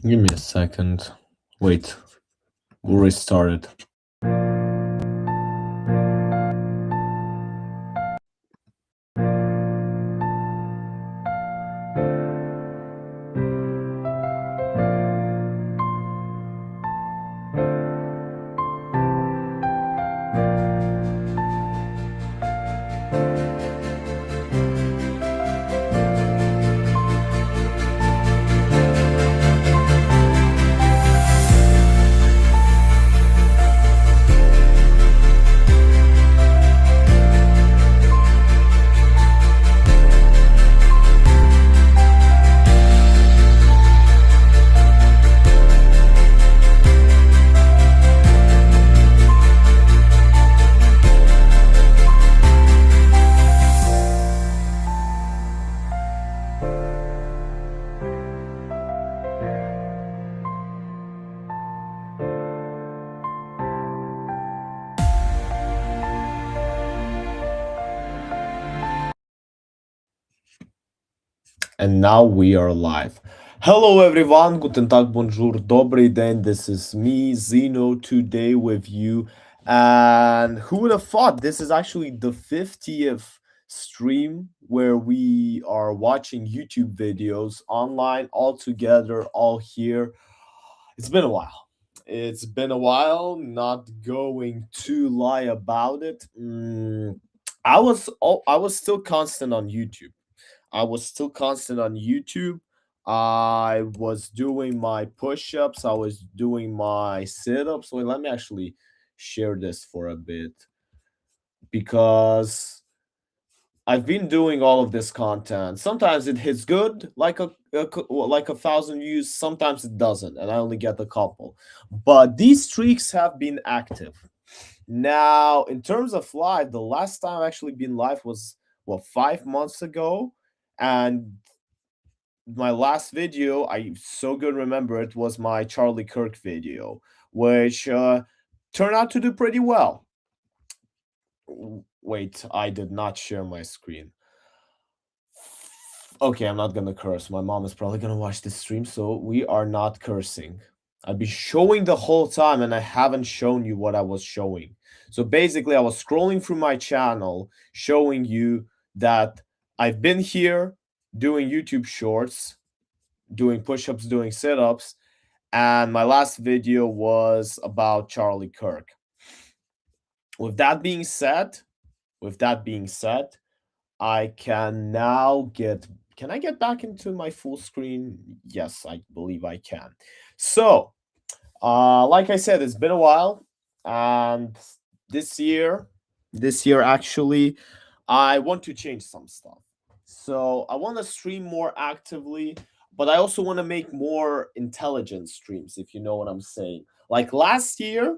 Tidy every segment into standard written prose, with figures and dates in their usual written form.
Give me a second. Wait, we'll restart it. And now we are live. Hello everyone, guten tag, bonjour, dobry den. This is me, Zeno, today with you. And who would have thought this is actually the 50th stream where we are watching YouTube videos online all together, all here. It's been a while. It's been a while, not going to lie about it. I was still constant on YouTube. I was still constant on YouTube. I was doing my push-ups. I was doing my sit-ups. Wait, let me actually share this for a bit because I've been doing all of this content. Sometimes it hits good, like a thousand views. Sometimes it doesn't, and I only get a couple. But these streaks have been active. Now, in terms of live, the last time I actually been live was 5 months ago, and my last video, I so good remember it, was my Charlie Kirk video, which turned out to do pretty well. Wait, I did not share my screen. Okay, I'm not gonna curse. My mom is probably gonna watch this stream, so we are not cursing. I've been showing the whole time and I haven't shown you what I was showing. So basically, I was scrolling through my channel showing you that I've been here doing YouTube shorts, doing push-ups, doing sit-ups, and my last video was about Charlie Kirk. With that being said, I can now can I get back into my full screen? Yes, I believe I can. So, like I said, it's been a while, and this year actually, I want to change some stuff. So I want to stream more actively, but I also want to make more intelligent streams, if you know what I'm saying. Like last year,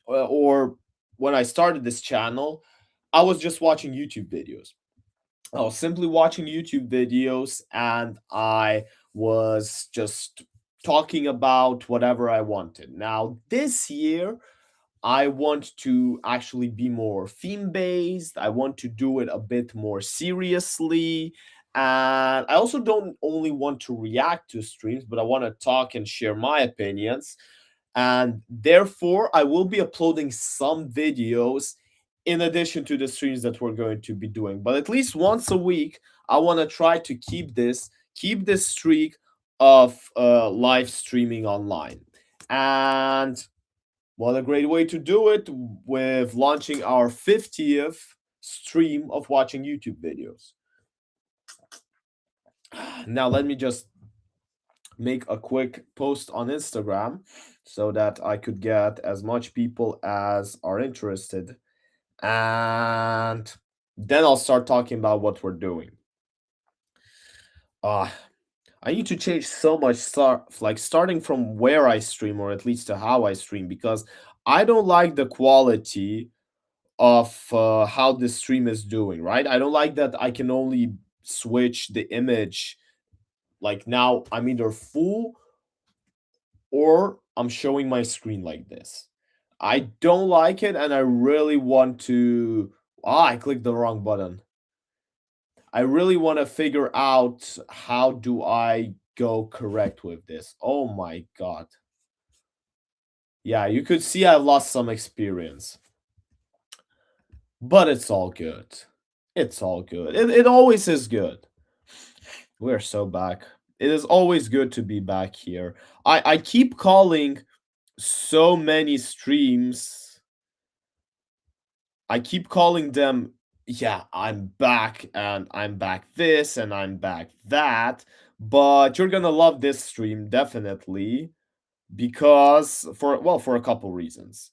or when I started this channel, I was just watching YouTube videos. I was simply watching YouTube videos and I was just talking about whatever I wanted. Now, this year, I want to actually be more theme based. I want to do it a bit more seriously. And I also don't only want to react to streams, but I want to talk and share my opinions. And therefore, I will be uploading some videos in addition to the streams that we're going to be doing. But at least once a week, I want to try to keep this streak of live streaming online. And what a great way to do it with launching our 50th stream of watching YouTube videos. Now, let me just make a quick post on Instagram so that I could get as much people as are interested. And then I'll start talking about what we're doing. I need to change so much stuff, like starting from where I stream, or at least to how I stream, because I don't like the quality of how this stream is doing, right? I don't like that I can only switch the image. Like now, I'm either full or I'm showing my screen like this. I don't like it, and I really want to. Ah, I clicked the wrong button. I really want to figure out how do I go correct with this. Oh my god. Yeah, you could see I lost some experience. But it's all good. It's all good. It always is good. We're so back. It is always good to be back here. I keep calling so many streams. I keep calling them, yeah, I'm back and I'm back this and I'm back that. But you're gonna love this stream definitely because for a couple reasons.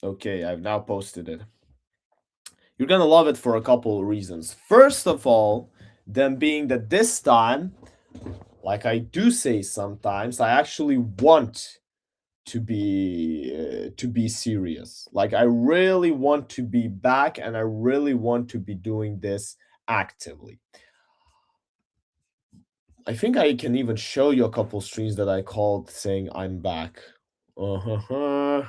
Okay, I've now posted it. You're gonna love it for a couple of reasons. First of all, them being that this time, like I do say sometimes, I actually want to be serious. Like I really want to be back, and I really want to be doing this actively. I think I can even show you a couple streams that I called saying I'm back. Uh-huh.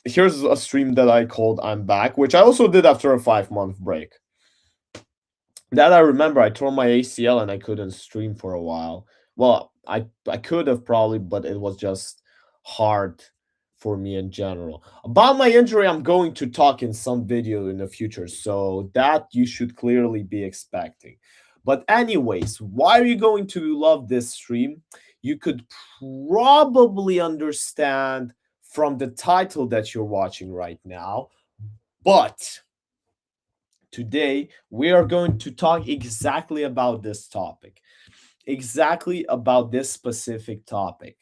Here's a stream that I called I'm back, which I also did after a 5-month break. That I remember, I tore my ACL and I couldn't stream for a while. Well, I could have probably, but it was just hard for me in general. About my injury, I'm going to talk in some video in the future, so that you should clearly be expecting. But anyways, why are you going to love this stream? You could probably understand from the title that you're watching right now, but today, we are going to talk exactly about this topic, exactly about this specific topic.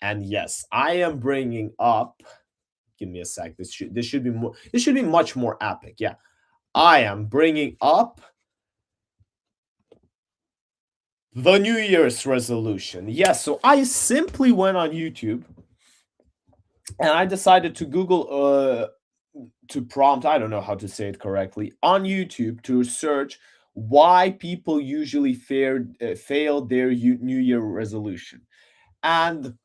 And yes, I am bringing up. Give me a sec. This should be more. This should be much more epic. Yeah, I am bringing up the New Year's resolution. Yes, so I simply went on YouTube and I decided to Google to prompt, I don't know how to say it correctly, on YouTube to search why people usually fail their New Year resolution. And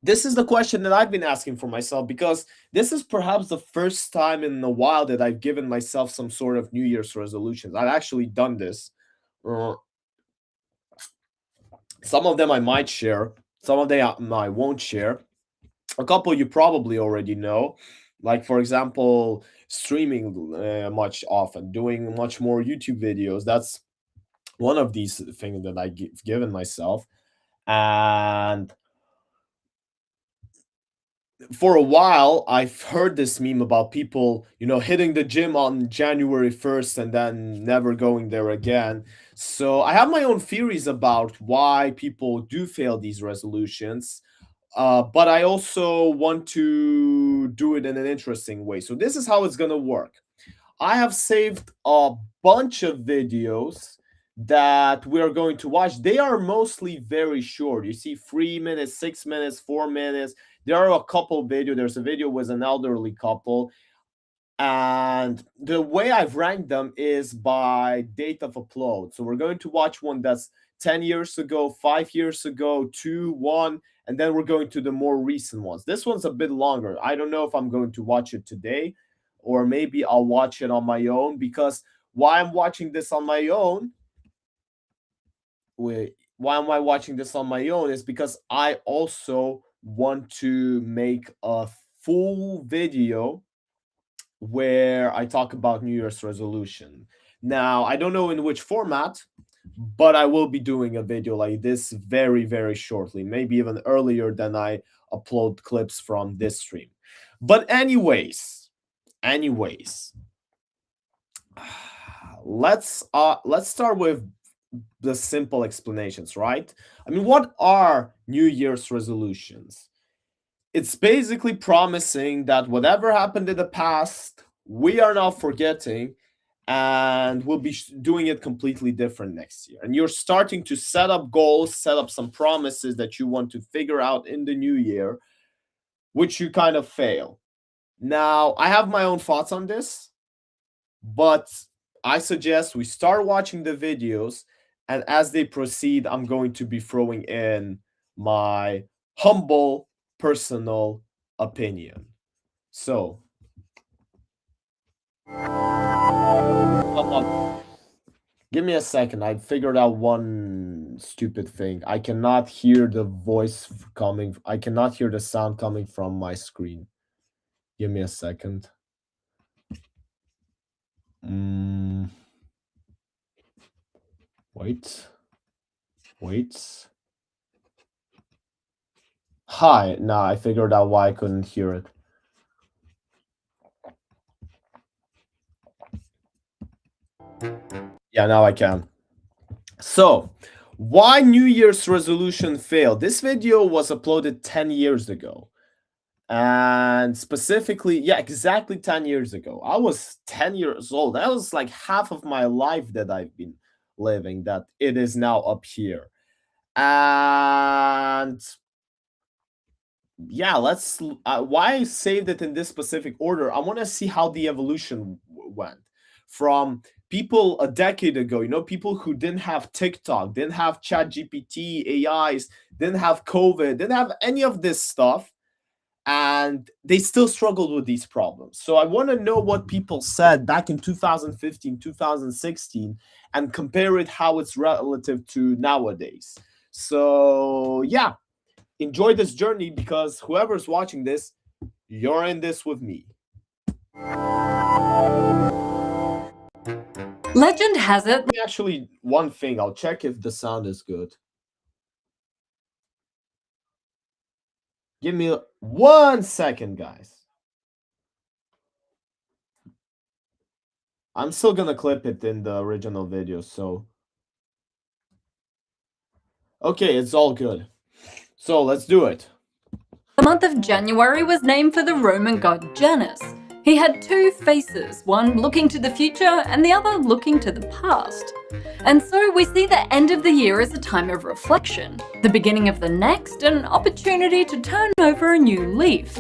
this is the question that I've been asking for myself because this is perhaps the first time in a while that I've given myself some sort of New Year's resolutions. I've actually done this. Uh, some of them I might share, some of them I won't share. A couple you probably already know, like for example streaming much often, doing much more YouTube videos. That's one of these things that I've given myself. And for a while I've heard this meme about people, hitting the gym on January 1st and then never going there again. So I have my own theories about why people do fail these resolutions, but I also want to do it in an interesting way. So this is how it's gonna work. I have saved a bunch of videos that we are going to watch. They are mostly very short. You see 3 minutes, 6 minutes, 4 minutes. There are a couple videos. There's a video with an elderly couple. And the way I've ranked them is by date of upload. So we're going to watch one that's 10 years ago, 5 years ago, 2, 1, and then we're going to the more recent ones. This one's a bit longer. I don't know if I'm going to watch it today, or maybe I'll watch it on my own, because why I'm watching this on my own, why am I watching this on my own is because I also want to make a full video where I talk about New Year's resolution. Now, I don't know in which format, but I will be doing a video like this very, very shortly, maybe even earlier than I upload clips from this stream. But anyways, let's start with the simple explanations, right? I mean, what are New Year's resolutions? It's basically promising that whatever happened in the past, we are now forgetting, and we'll be doing it completely different next year. And you're starting to set up goals, set up some promises that you want to figure out in the new year, which you kind of fail. Now, I have my own thoughts on this, but I suggest we start watching the videos, and as they proceed, I'm going to be throwing in my humble personal opinion. So, Give me a second. I figured out one stupid thing. I cannot hear the voice coming. I cannot hear the sound coming from my screen. Give me a second. Wait. Hi. Nah, I figured out why I couldn't hear it. Yeah, now I can. So, why New Year's resolution failed? This video was uploaded 10 years ago. And specifically, yeah, exactly 10 years ago. I was 10 years old. That was like half of my life that I've been living, that it is now up here. And yeah, let's why I saved it in this specific order. I want to see how the evolution went from people a decade ago, people who didn't have TikTok, didn't have Chat GPT, AIs, didn't have COVID, didn't have any of this stuff, and they still struggled with these problems. So I want to know what people said back in 2015, 2016, and compare it how it's relative to nowadays. So yeah, enjoy this journey, because whoever's watching this, you're in this with me. Legend has it. Actually, one thing, I'll check if the sound is good. Give me 1 second, guys. I'm still gonna clip it in the original video, so. Okay, it's all good. So let's do it. The month of January was named for the Roman god Janus. He had two faces, one looking to the future and the other looking to the past. And so we see the end of the year as a time of reflection, the beginning of the next an opportunity to turn over a new leaf.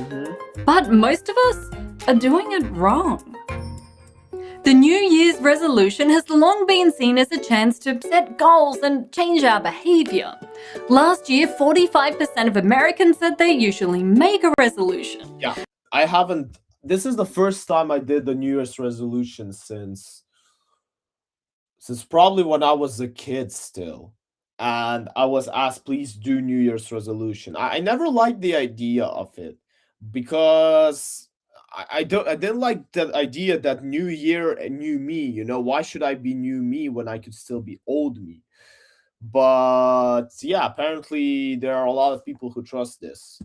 But most of us are doing it wrong. The New Year's resolution has long been seen as a chance to set goals and change our behaviour. Last year, 45% of Americans said they usually make a resolution. Yeah, I haven't. This is the first time I did the New Year's resolution since probably when I was a kid still. And I was asked, please do New Year's resolution. I never liked the idea of it, because I didn't like the idea that new year and new me. Why should I be new me when I could still be old me? But yeah, apparently there are a lot of people who trust this.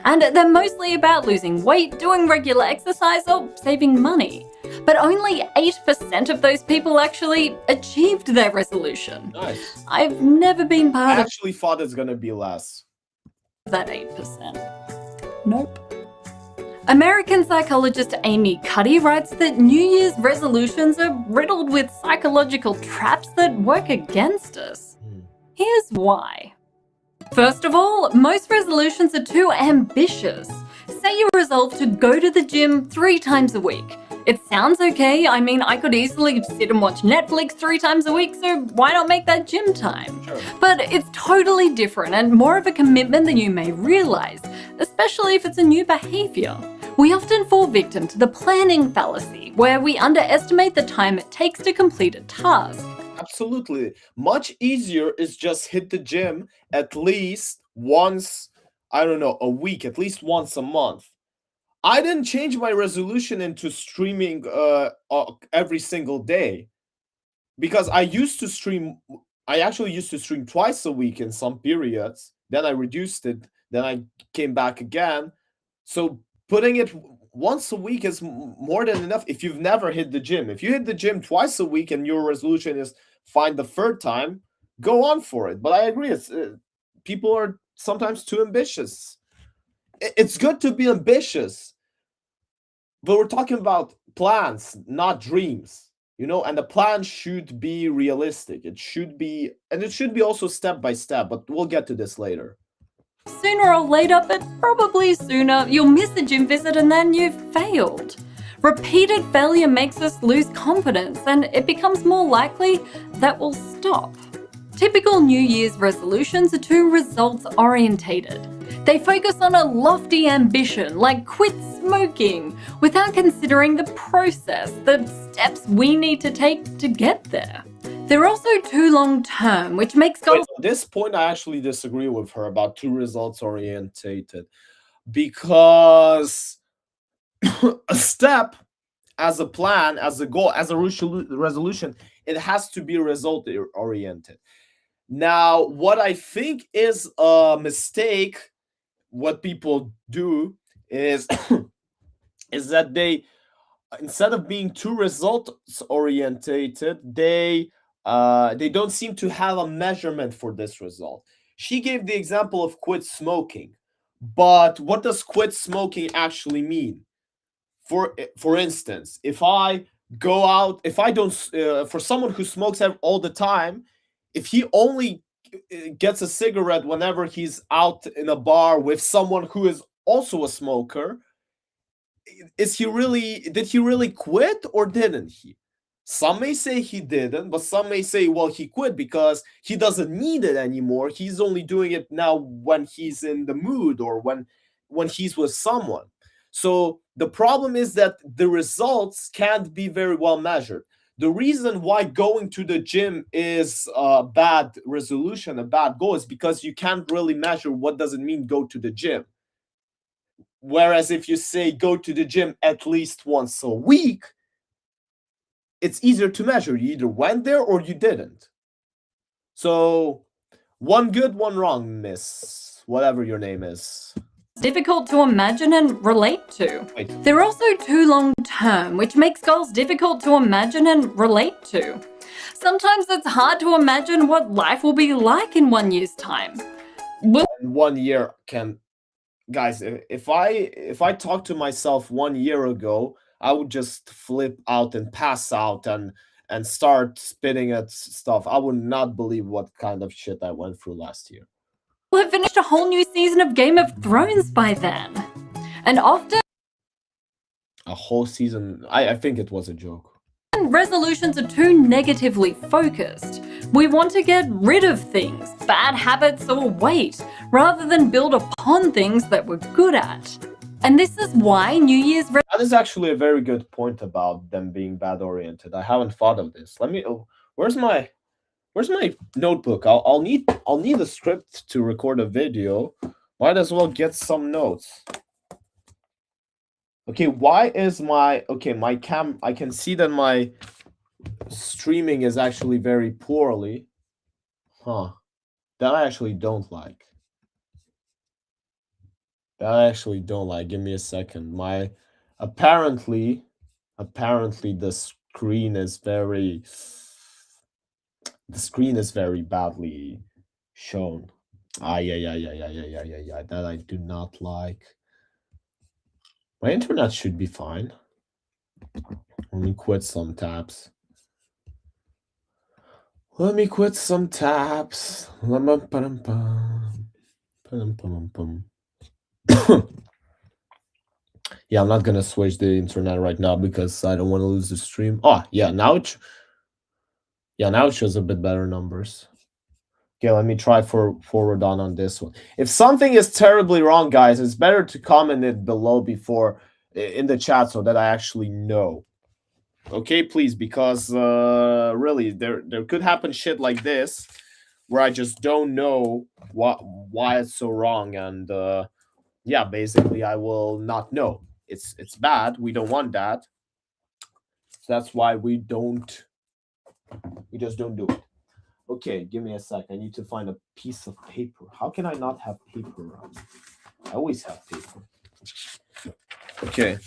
And they're mostly about losing weight, doing regular exercise, or saving money. But only 8% of those people actually achieved their resolution. Nice. I've never been part I of actually thought it's gonna be less. that 8%. Nope. American psychologist Amy Cuddy writes that New Year's resolutions are riddled with psychological traps that work against us. Here's why. First of all, most resolutions are too ambitious. Say you resolve to go to the gym 3 times a week. It sounds okay. I mean, I could easily sit and watch Netflix 3 times a week, so why not make that gym time? Sure. But it's totally different and more of a commitment than you may realize, especially if it's a new behavior. We often fall victim to the planning fallacy, where we underestimate the time it takes to complete a task. Absolutely. Much easier is just hit the gym at least once, I don't know, a week, at least once a month. I didn't change my resolution into streaming every single day, because I actually used to stream twice a week in some periods. Then I reduced it. Then I came back again. So putting it once a week is more than enough if you've never hit the gym. If you hit the gym twice a week and your resolution is find the third time, go on for it. But I agree, people are sometimes too ambitious. It's good to be ambitious, but we're talking about plans, not dreams, and the plan should be realistic. It should be also step by step, but we'll get to this later. Sooner or later, but probably sooner, you'll miss a gym visit and then you've failed. Repeated failure makes us lose confidence, and it becomes more likely that we'll stop. Typical New Year's resolutions are too results-orientated. They focus on a lofty ambition, like quit smoking, without considering the process, the steps we need to take to get there. They're also too long-term, which makes Wait, goals at this point, I actually disagree with her about too results orientated because a step as a plan, as a goal, as a resolution, it has to be result oriented. Now, what I think is a mistake, what people do is is that they, instead of being too results orientated, they don't seem to have a measurement for this result. She gave the example of quit smoking, but what does quit smoking actually mean? For instance, if I go out, if I don't, for someone who smokes all the time, if he only gets a cigarette whenever he's out in a bar with someone who is also a smoker, is he really, did he really quit or didn't he? Some may say he didn't, but some may say, well, he quit because he doesn't need it anymore. He's only doing it now when he's in the mood or when he's with someone. So the problem is that the results can't be very well measured. The reason why going to the gym is a bad resolution, a bad goal, is because you can't really measure what does it mean go to the gym. Whereas if you say go to the gym at least once a week, it's easier to measure. You either went there or you didn't. So one good, one wrong, miss, whatever your name is. difficult to imagine and relate to. Wait. They're also too long-term, which makes goals difficult to imagine and relate to. Sometimes it's hard to imagine what life will be like in 1 year's time. In 1 year can, guys, if I talk to myself 1 year ago, I would just flip out and pass out and start spitting at stuff. I would not believe what kind of shit I went through last year. We'll have finished a whole new season of Game of Thrones by then. And often A whole season. I think it was a joke. resolutions are too negatively focused. We want to get rid of things, bad habits or weight, rather than build upon things that we're good at. And this is why New Year's That is actually a very good point about them being bad oriented. I haven't thought of this. Let me. Oh, where's my notebook? I'll need a script to record a video. Might as well get some notes. Okay, why is my I can see that my streaming is actually very poorly. Huh. That I actually don't like. Give me a second. My apparently the screen is very badly shown. Yeah. That I do not like. My internet should be fine. Let me quit some tabs. Yeah, I'm not gonna switch the internet right now because I don't want to lose the stream. Oh, yeah, now it shows a bit better numbers. Okay, let me try forward on this one. If something is terribly wrong, guys, it's better to comment it below before in the chat so that I actually know. Okay, please, because really there could happen shit like this where I just don't know why it's so wrong, and yeah, basically I will not know. It's bad. We don't want that. So that's why we just don't do it. Okay, give me a sec. I need to find a piece of paper. How can I not have paper around? I always have paper. Okay.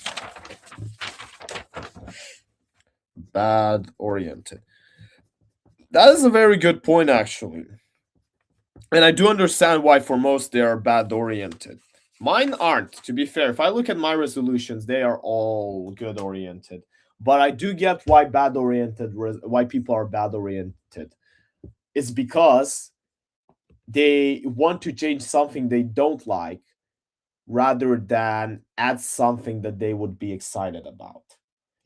Bad oriented. That is a very good point, actually. And I do understand why for most they are bad oriented. Mine aren't, to be fair. If I look at my resolutions, they are all good oriented. But I do get why why people are bad oriented. It's because they want to change something they don't like rather than add something that they would be excited about.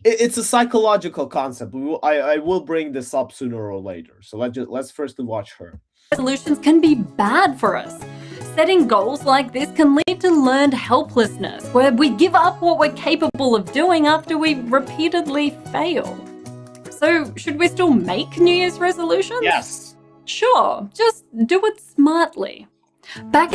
It's a psychological concept. I will bring this up sooner or later. So let's first watch her. resolutions can be bad for us. Setting goals like this can lead to learned helplessness, where we give up what we're capable of doing after we repeatedly fail. So, should we still make New Year's resolutions? Yes. Sure, just do it smartly. Back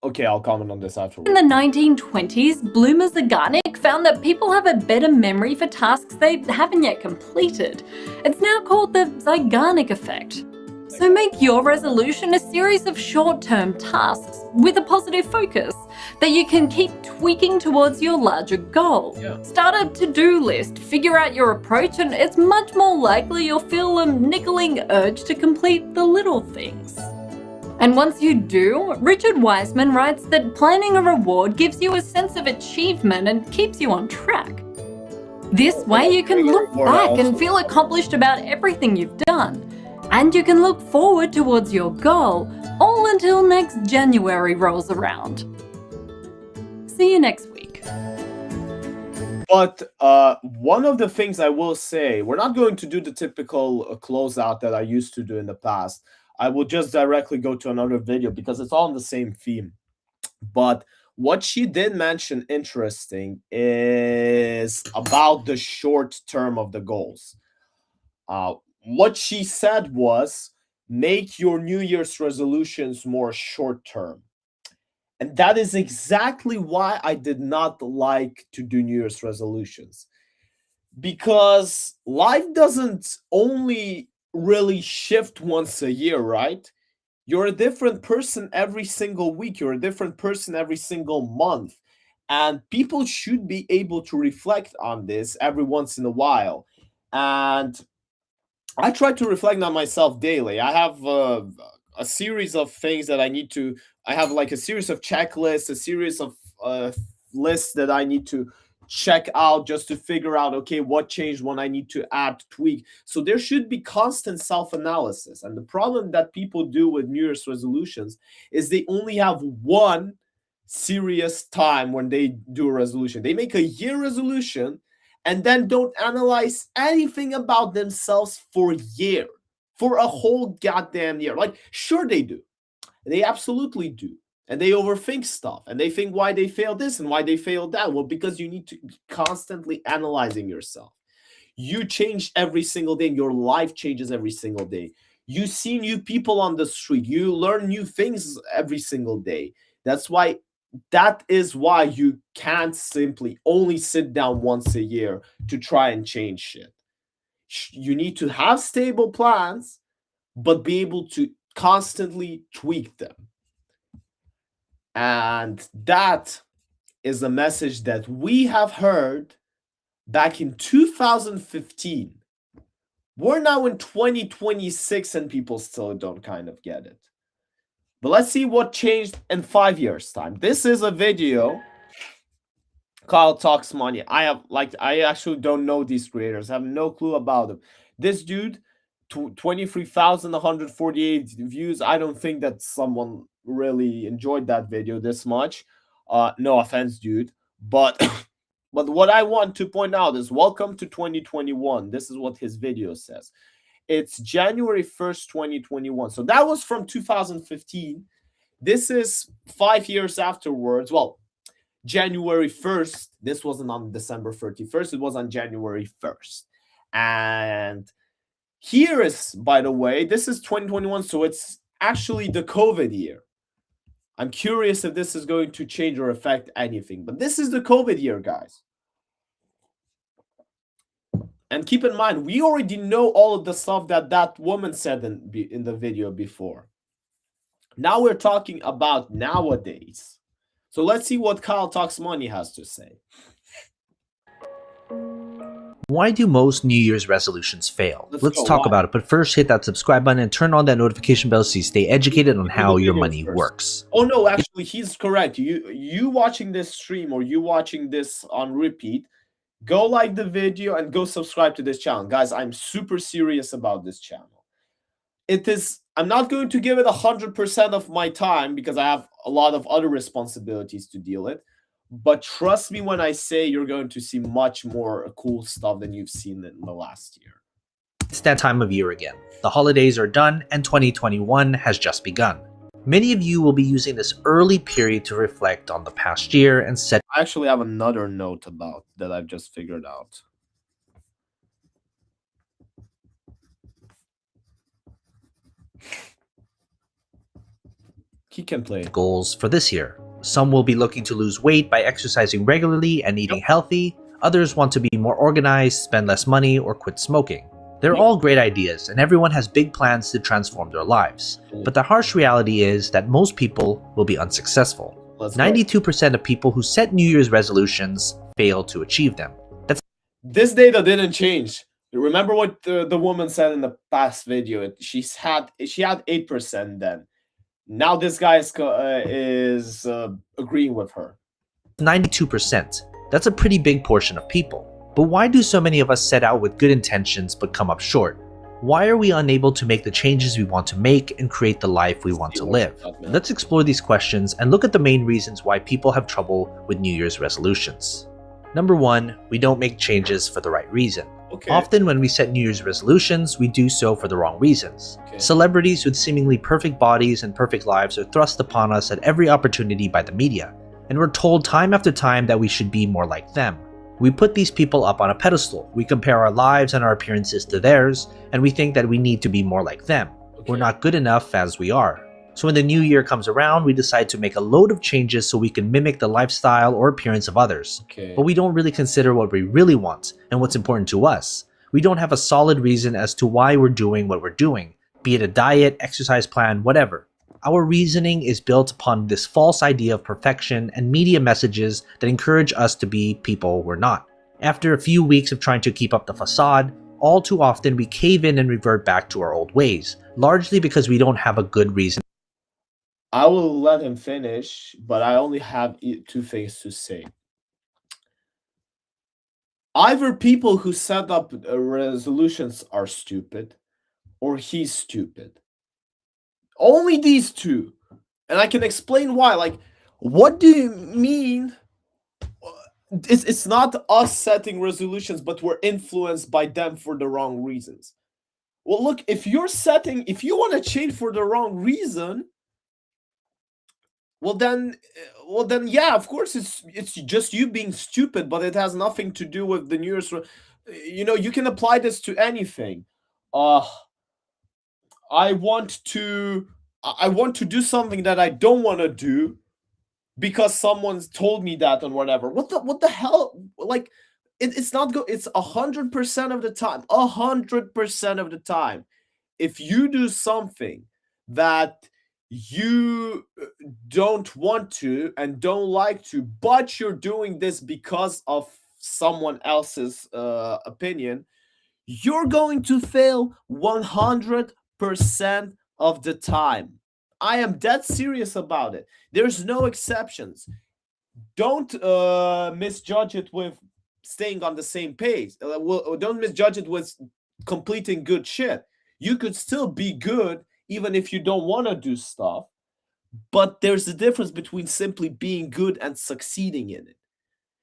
Okay, I'll comment on this in afterwards. the 1920s, Bloomer Zagarnik found that people have a better memory for tasks they haven't yet completed. It's now called the Zeigarnik effect. So make your resolution a series of short-term tasks with a positive focus that you can keep tweaking towards your larger goal. Yeah. Start a to-do list, figure out your approach, and it's much more likely you'll feel a niggling urge to complete the little things. And once you do, Richard Wiseman writes that planning a reward gives you a sense of achievement and keeps you on track. This way you can look back and feel accomplished about everything you've done. And you can look forward towards your goal, all until next January rolls around. See you next week. But one of the things I will say, we're not going to do the typical closeout that I used to do in the past. I will just directly go to another video because it's all on the same theme. But what she did mention interesting is about the short term of the goals. What she said was, make your New Year's resolutions more short term. And that is exactly why I did not like to do New Year's resolutions. Because life doesn't only really shift once a year, right? You're a different person every single week. You're a different person every single month. And people should be able to reflect on this every once in a while. And I try to reflect on myself daily. I have a series of things that I have like a series of checklists, a series of lists that I need to check out just to figure out, okay, what changed, when I need to add, tweak. So there should be constant self-analysis. And the problem that people do with New Year's resolutions is they only have one serious time when they do a resolution. They make a year resolution and then don't analyze anything about themselves for a year, for a whole goddamn year. Like, sure they do. They absolutely do. And they overthink stuff. And they think why they failed this and why they failed that. Well, because you need to be constantly analyzing yourself. You change every single day. Your life changes every single day. You see new people on the street. You learn new things every single day. That is why you can't simply only sit down once a year to try and change shit. You need to have stable plans, but be able to constantly tweak them. And that is a message that we have heard back in 2015. We're now in 2026 and people still don't kind of get it. But let's see what changed in 5 years' time. This is a video. Kyle Talks Money. I actually don't know these creators. I have no clue about them. This dude, 23,148 views. I don't think that someone really enjoyed that video this much. No offense, dude. But but what I want to point out is welcome to 2021. This is what his video says. It's January 1st, 2021. So that was from 2015. This is 5 years afterwards. Well, January 1st. This wasn't on December 31st. It was on January 1st. And here is, by the way, this is 2021. So it's actually the COVID year. I'm curious if this is going to change or affect anything. But this is the COVID year, guys. And keep in mind, we already know all of the stuff that woman said in the video before. Now we're talking about nowadays. So let's see what Kyle Talks Money has to say. Why do most New Year's resolutions fail? Let's talk why? about it, but first hit that subscribe button and turn on that notification bell so you stay educated on how your money works. Oh no, actually he's correct. You watching this stream or you watching this on repeat, go like the video and go subscribe to this channel. Guys, I'm super serious about this channel. I'm not going to give it 100% of my time because I have a lot of other responsibilities to deal with. But trust me when I say you're going to see much more cool stuff than you've seen in the last year. It's that time of year again. The holidays are done and 2021 has just begun. Many of you will be using this early period to reflect on the past year and set. I actually have another note about that I've just figured out. He can play. goals for this year. Some will be looking to lose weight by exercising regularly and eating healthy. Others want to be more organized, spend less money, or quit smoking. They're all great ideas, and everyone has big plans to transform their lives. But the harsh reality is that most people will be unsuccessful. 92% of people who set New Year's resolutions fail to achieve them. This data didn't change. Remember what the woman said in the past video? She had 8% then. Now this guy is agreeing with her. 92%. That's a pretty big portion of people. But why do so many of us set out with good intentions but come up short? Why are we unable to make the changes we want to make and create the life we want to live? Let's explore these questions and look at the main reasons why people have trouble with New Year's resolutions. Number 1, we don't make changes for the right reason. Okay. Often when we set New Year's resolutions, we do so for the wrong reasons. Okay. Celebrities with seemingly perfect bodies and perfect lives are thrust upon us at every opportunity by the media, and we're told time after time that we should be more like them. We put these people up on a pedestal, we compare our lives and our appearances to theirs, and we think that we need to be more like them. Okay. We're not good enough as we are. So when the new year comes around, we decide to make a load of changes so we can mimic the lifestyle or appearance of others. Okay. But we don't really consider what we really want and what's important to us. We don't have a solid reason as to why we're doing what we're doing, be it a diet, exercise plan, whatever. Our reasoning is built upon this false idea of perfection and media messages that encourage us to be people we're not. After a few weeks of trying to keep up the facade, all too often we cave in and revert back to our old ways, largely because we don't have a good reason. I will let him finish, but I only have two things to say. Either people who set up resolutions are stupid, or he's stupid. Only these two. And I can explain why. Like, what do you mean? It's not us setting resolutions, but we're influenced by them for the wrong reasons. Well, look, if you want to change for the wrong reason, well then yeah, of course it's just you being stupid, but it has nothing to do with the New Year's. You can apply this to anything. I want to do something that I don't want to do because someone's told me that and whatever. What the hell? Like, it's not good. It's 100% of the time. 100% of the time, if you do something that you don't want to and don't like to, but you're doing this because of someone else's opinion, you're going to fail 100% of the time. I am dead serious about it. There's no exceptions. Don't misjudge it with staying on the same pace. Don't misjudge it with completing good shit. You could still be good even if you don't want to do stuff. But there's a difference between simply being good and succeeding in it.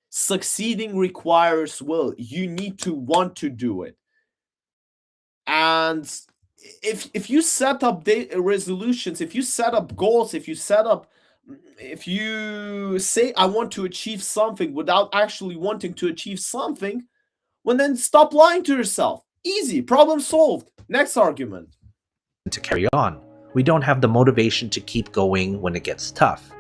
Succeeding requires will. You need to want to do it. And if you set up resolutions, if you set up goals, if you say I want to achieve something without actually wanting to achieve something, well, then stop lying to yourself. Easy, problem solved. Next argument. To carry on. We don't have the motivation to keep going when it gets tough.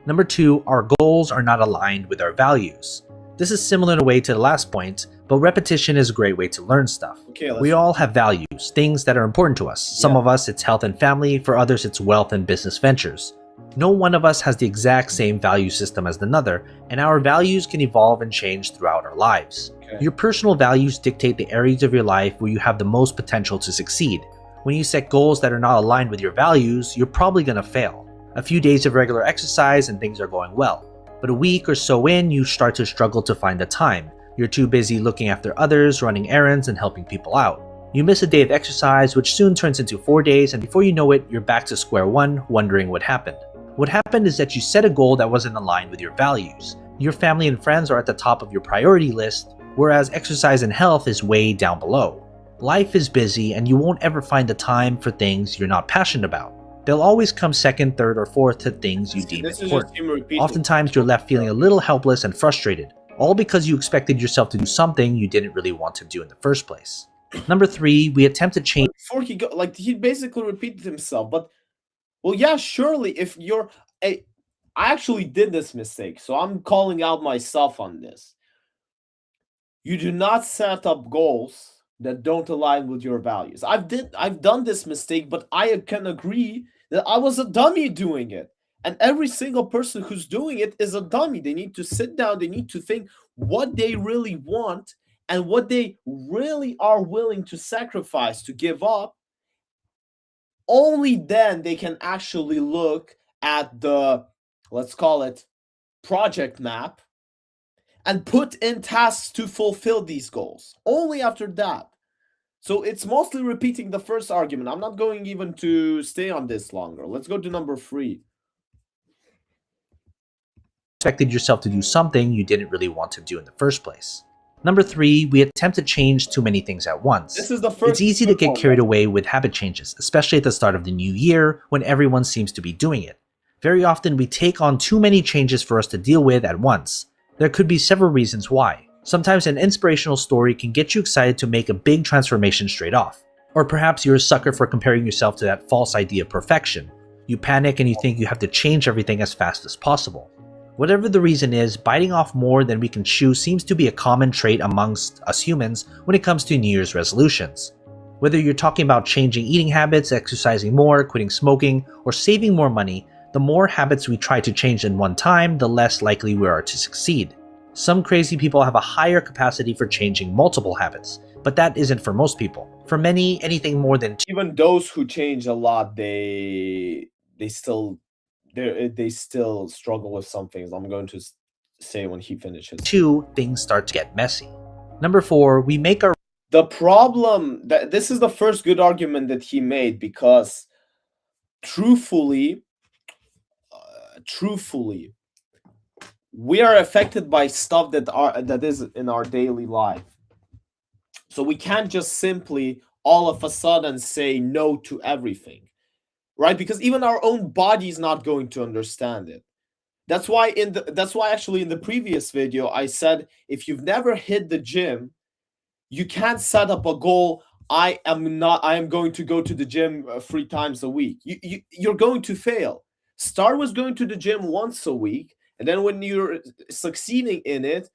Number 2, our goals are not aligned with our values. This is similar in a way to the last point, but repetition is a great way to learn stuff. Okay, we all have values, things that are important to us. Some of us, it's health and family. For others, it's wealth and business ventures. No one of us has the exact same value system as another, and our values can evolve and change throughout our lives. Okay. Your personal values dictate the areas of your life where you have the most potential to succeed. When you set goals that are not aligned with your values, you're probably going to fail. A few days of regular exercise and things are going well. But a week or so in, you start to struggle to find the time. You're too busy looking after others, running errands, and helping people out. You miss a day of exercise, which soon turns into 4 days, and before you know it, you're back to square one, wondering what happened. What happened is that you set a goal that wasn't aligned with your values. Your family and friends are at the top of your priority list, whereas exercise and health is way down below. Life is busy, and you won't ever find the time for things you're not passionate about. They'll always come second, third, or fourth to things you deem important. Oftentimes, you're left feeling a little helpless and frustrated, all because you expected yourself to do something you didn't really want to do in the first place. Number 3, we attempt to change. Before he basically repeated himself, but Well, yeah, surely if you're a I actually did this mistake, so I'm calling out myself on this. You do not set up goals that don't align with your values. I've done this mistake, but I can agree that I was a dummy doing it. And every single person who's doing it is a dummy. They need to sit down, they need to think what they really want and what they really are willing to sacrifice, to give up. Only then they can actually look at the, let's call it, project map and put in tasks to fulfill these goals. Only after that. So it's mostly repeating the first argument. I'm not going even to stay on this longer. Let's go to number 3. Expected yourself to do something you didn't really want to do in the first place. Number 3, we attempt to change too many things at once. This is the first. It's easy to get carried away with habit changes, especially at the start of the new year when everyone seems to be doing it. Very often we take on too many changes for us to deal with at once. There could be several reasons why. Sometimes an inspirational story can get you excited to make a big transformation straight off. Or perhaps you're a sucker for comparing yourself to that false idea of perfection. You panic and you think you have to change everything as fast as possible. Whatever the reason is, biting off more than we can chew seems to be a common trait amongst us humans when it comes to New Year's resolutions. Whether you're talking about changing eating habits, exercising more, quitting smoking, or saving more money, the more habits we try to change in one time, the less likely we are to succeed. Some crazy people have a higher capacity for changing multiple habits, but that isn't for most people. For many, anything more than Even those who change a lot, they still they still struggle with some things. I'm going to say when he finishes. 2, things start to get messy. Number 4, we make our The problem that this is the first good argument that he made, because truthfully, truthfully, we are affected by stuff that is in our daily life. So we can't just simply all of a sudden say no to everything, right? Because even our own body is not going to understand it. That's why actually in the previous video I said if you've never hit the gym, you can't set up a goal. I am going to go to the gym 3 times a week. You're going to fail. Start with going to the gym once a week, and then when you're succeeding in it,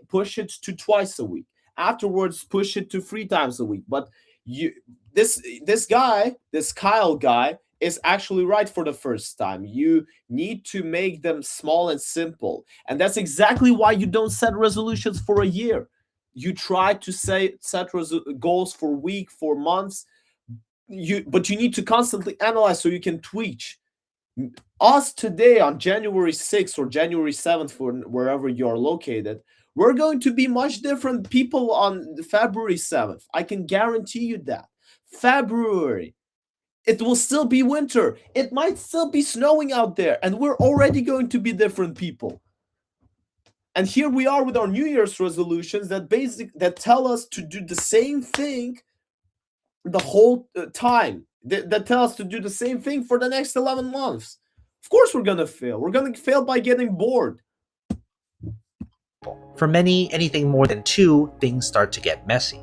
push it to twice a week. Afterwards, push it to 3 times a week. But you, this Kyle guy is actually right for the first time. You need to make them small and simple, and that's exactly why you don't set resolutions for a year. You try to set goals for week, for months. But you need to constantly analyze so you can tweak. Us today on January 6th or January 7th, for wherever you're located, we're going to be much different people on February 7th. I can guarantee you that. February, it will still be winter. It might still be snowing out there, and we're already going to be different people. And here we are with our New Year's resolutions that tell us to do the same thing the whole time. That tell us to do the same thing for the next 11 months. Of course we're going to fail. We're going to fail by getting bored. For many, anything more than 2, things start to get messy.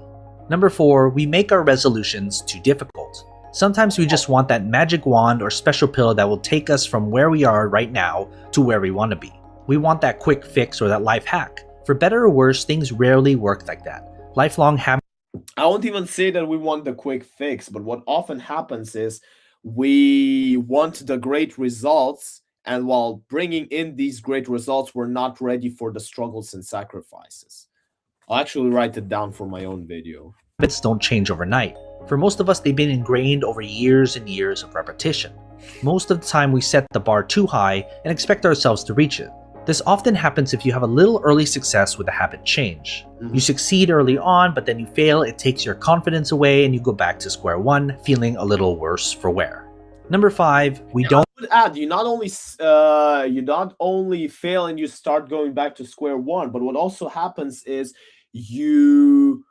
Number 4, we make our resolutions too difficult. Sometimes we just want that magic wand or special pill that will take us from where we are right now to where we want to be. We want that quick fix or that life hack. For better or worse, things rarely work like that. Lifelong habits. I won't even say that we want the quick fix, but what often happens is we want the great results, and while bringing in these great results, we're not ready for the struggles and sacrifices. I'll actually write it down for my own video. Habits don't change overnight. For most of us, they've been ingrained over years and years of repetition. Most of the time, we set the bar too high and expect ourselves to reach it. This often happens if you have a little early success with a habit change. You succeed early on, but then you fail, it takes your confidence away, and you go back to square one, feeling a little worse for wear. Number 5, we don't. I would add, you not only fail and you start going back to square one, but what also happens is you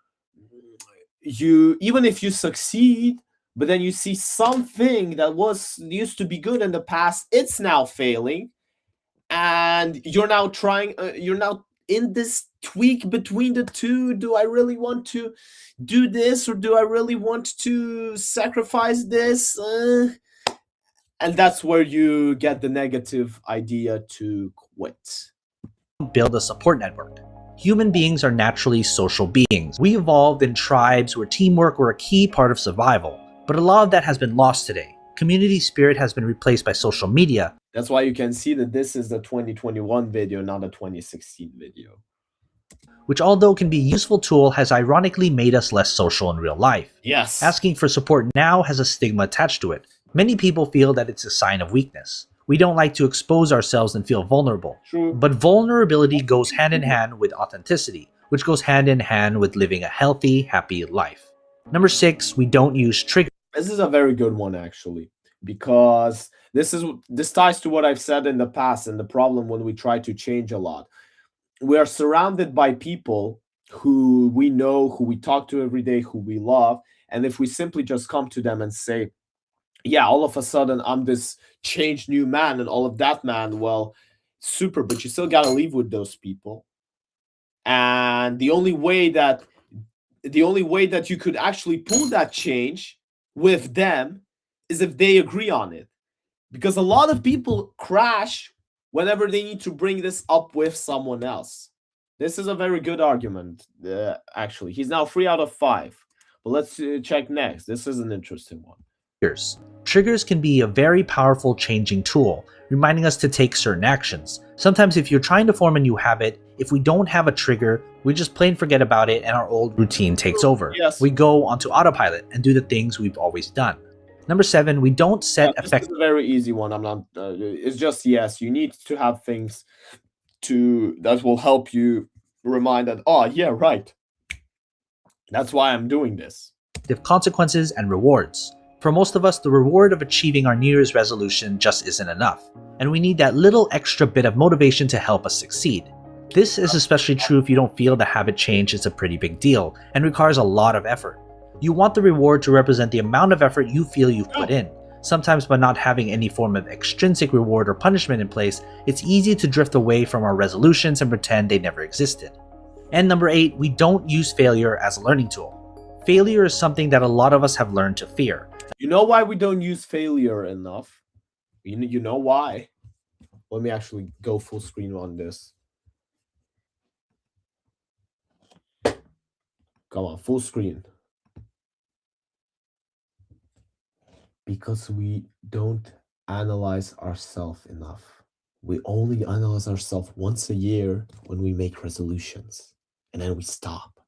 even if you succeed, but then you see something that used to be good in the past, it's now failing. And you're now you're now in this tweak between the two. Do I really want to do this, or do I really want to sacrifice this? And that's where you get the negative idea to quit. Build a support network. Human beings are naturally social beings. We evolved in tribes where teamwork were a key part of survival, but a lot of that has been lost today. Community spirit has been replaced by social media, That's why you can see that this is the 2021 video, not a 2016 video. which, although can be a useful tool, has ironically made us less social in real life. Yes. Asking for support now has a stigma attached to it. Many people feel that it's a sign of weakness. We don't like to expose ourselves and feel vulnerable. True. But vulnerability goes hand in hand with authenticity, which goes hand in hand with living a healthy, happy life. Number 6, we don't use triggers. This is a very good one, actually, because this ties to what I've said in the past and the problem when we try to change a lot. We are surrounded by people who we know, who we talk to every day, who we love, and if we simply just come to them and say, yeah, all of a sudden I'm this changed new man and all of that, man, well, super, but you still got to live with those people. And the only way that you could actually pull that change with them is if they agree on it, because a lot of people crash whenever they need to bring this up with someone else. This is a very good argument, actually. He's now 3 out of 5, but let's check next. This is an interesting one. Triggers can be a very powerful changing tool, reminding us to take certain actions. Sometimes if you're trying to form a new habit, if we don't have a trigger, we just plain forget about it and our old routine takes over. Yes. We go onto autopilot and do the things we've always done. Number 7, we don't set This effective. is a very easy one. I'm not. It's just yes. You need to have things that will help you remind that. Oh yeah, right. That's why I'm doing this. Consequences and rewards. For most of us, the reward of achieving our New Year's resolution just isn't enough, and we need that little extra bit of motivation to help us succeed. This is especially true if you don't feel the habit change is a pretty big deal and requires a lot of effort. You want the reward to represent the amount of effort you feel you've put in. Sometimes by not having any form of extrinsic reward or punishment in place, it's easy to drift away from our resolutions and pretend they never existed. And number 8, we don't use failure as a learning tool. Failure is something that a lot of us have learned to fear. You know why we don't use failure enough? You know why? Let me actually go full screen on this. Come on, full screen. Because we don't analyze ourselves enough. We only analyze ourselves once a year when we make resolutions, and then we stop.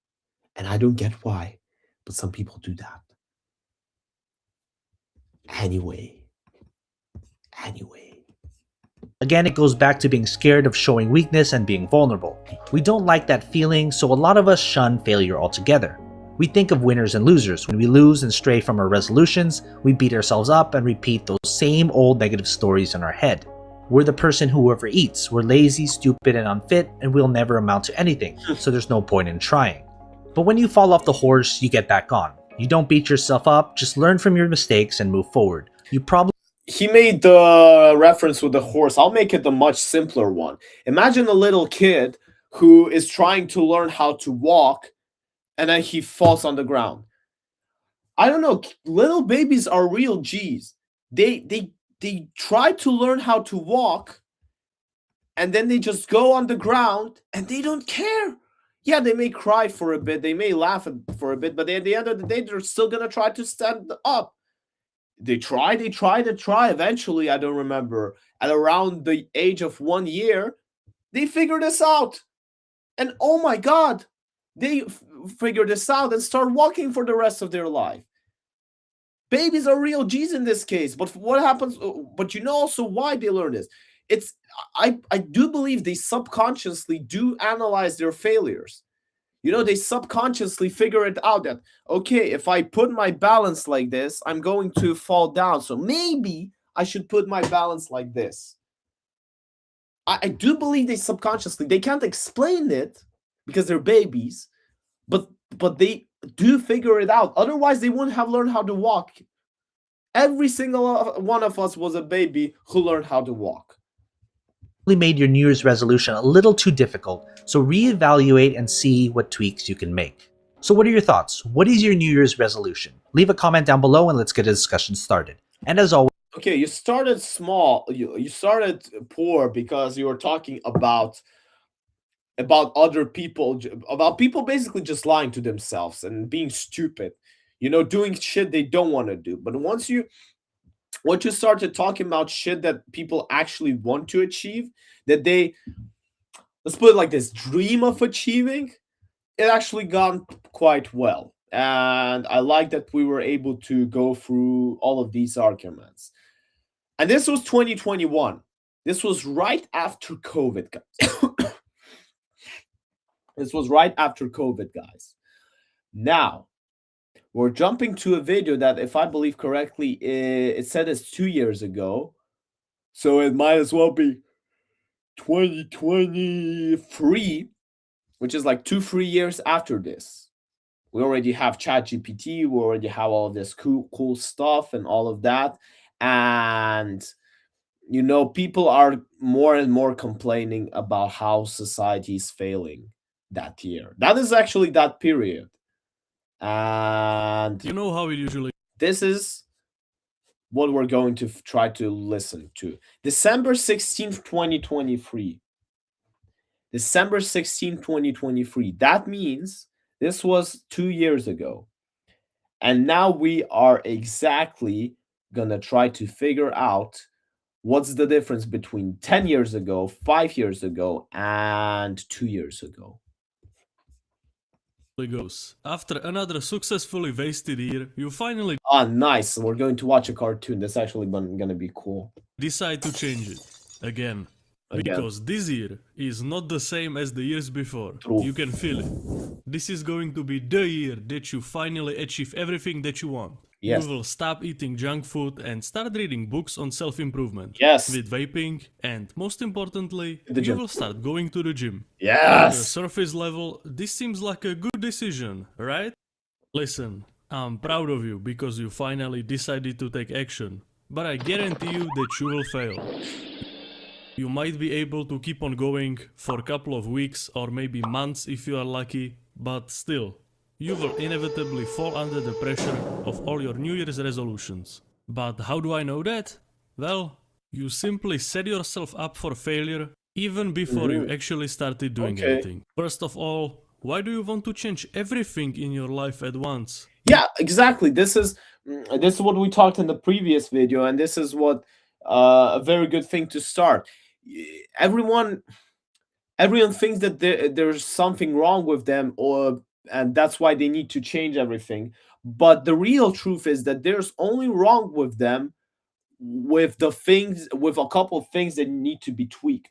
And I don't get why, but some people do that. Anyway. Again, it goes back to being scared of showing weakness and being vulnerable. We don't like that feeling, so a lot of us shun failure altogether. We think of winners and losers. When we lose and stray from our resolutions, we beat ourselves up and repeat those same old negative stories in our head. We're the person who overeats. We're lazy, stupid, and unfit, and we'll never amount to anything, so there's no point in trying. But when you fall off the horse, you get back on. You don't beat yourself up, just learn from your mistakes and move forward. He made the reference with the horse. I'll make it a much simpler one. Imagine a little kid who is trying to learn how to walk, and then he falls on the ground. I don't know. Little babies are real G's. They try to learn how to walk, and then they just go on the ground, and they don't care. Yeah, they may cry for a bit, they may laugh for a bit, but at the end of the day, they're still gonna try to stand up. They try. Eventually, I don't remember, at around the age of 1 year, they figure this out. And oh my God, they figure this out and start walking for the rest of their life. Babies are real G's in this case. But what happens? But you know also why they learn this. I do believe they subconsciously do analyze their failures. You know, they subconsciously figure it out that, okay, if I put my balance like this, I'm going to fall down. So maybe I should put my balance like this. I do believe they subconsciously, they can't explain it because they're babies, but they do figure it out. Otherwise, they wouldn't have learned how to walk. Every single one of us was a baby who learned how to walk. Made your New Year's resolution a little too difficult, so reevaluate and see what tweaks you can make. So what are your thoughts? What is your New Year's resolution? Leave a comment down below and let's get a discussion started. And as always, okay, you started small. You started poor because you were talking about other people, about people basically just lying to themselves and being stupid, doing shit they don't want to do. But once you started talking about shit that people actually want to achieve, that they, let's put it like this, dream of achieving, it actually gone quite well. And I like that we were able to go through all of these arguments. And this was 2021. This was right after COVID, guys. This was right after COVID, guys. Now, we're jumping to a video that, if I believe correctly, it said it's 2 years ago. So it might as well be 2023, which is like 2-3 years after this. We already have ChatGPT, we already have all of this cool stuff and all of that. And people are more and more complaining about how society is failing that year. That is actually that period. And You know how it usually this is what we're going to try to listen to. December 16th, 2023. December 16th, 2023. That means this was 2 years ago. And now we are exactly going to try to figure out what's the difference between 10 years ago, 5 years ago, and 2 years ago. goes. After another successfully wasted year, you finally Ah, nice. We're going to watch a cartoon. That's actually going to be cool. decide to change it. Again. Because this year is not the same as the years before. True. You can feel it. This is going to be the year that you finally achieve everything that you want. Yes. You will stop eating junk food and start reading books on self-improvement. Yes. With vaping, and most importantly, The you gym. will start going to the gym. On the Yes. surface level, this seems like a good decision, right? Listen, I'm proud of you because you finally decided to take action. But I guarantee you that you will fail. You might be able to keep on going for a couple of weeks or maybe months if you are lucky, but still, you will inevitably fall under the pressure of all your New Year's resolutions. But how do I know that? Well, you simply set yourself up for failure even before you actually started doing anything. First of all, why do you want to change everything in your life at once? Yeah, exactly. This is what we talked in the previous video, and this is what a very good thing to start. Everyone thinks that there's something wrong with them, and that's why they need to change everything. But the real truth is that there's only wrong with them with a couple of things that need to be tweaked.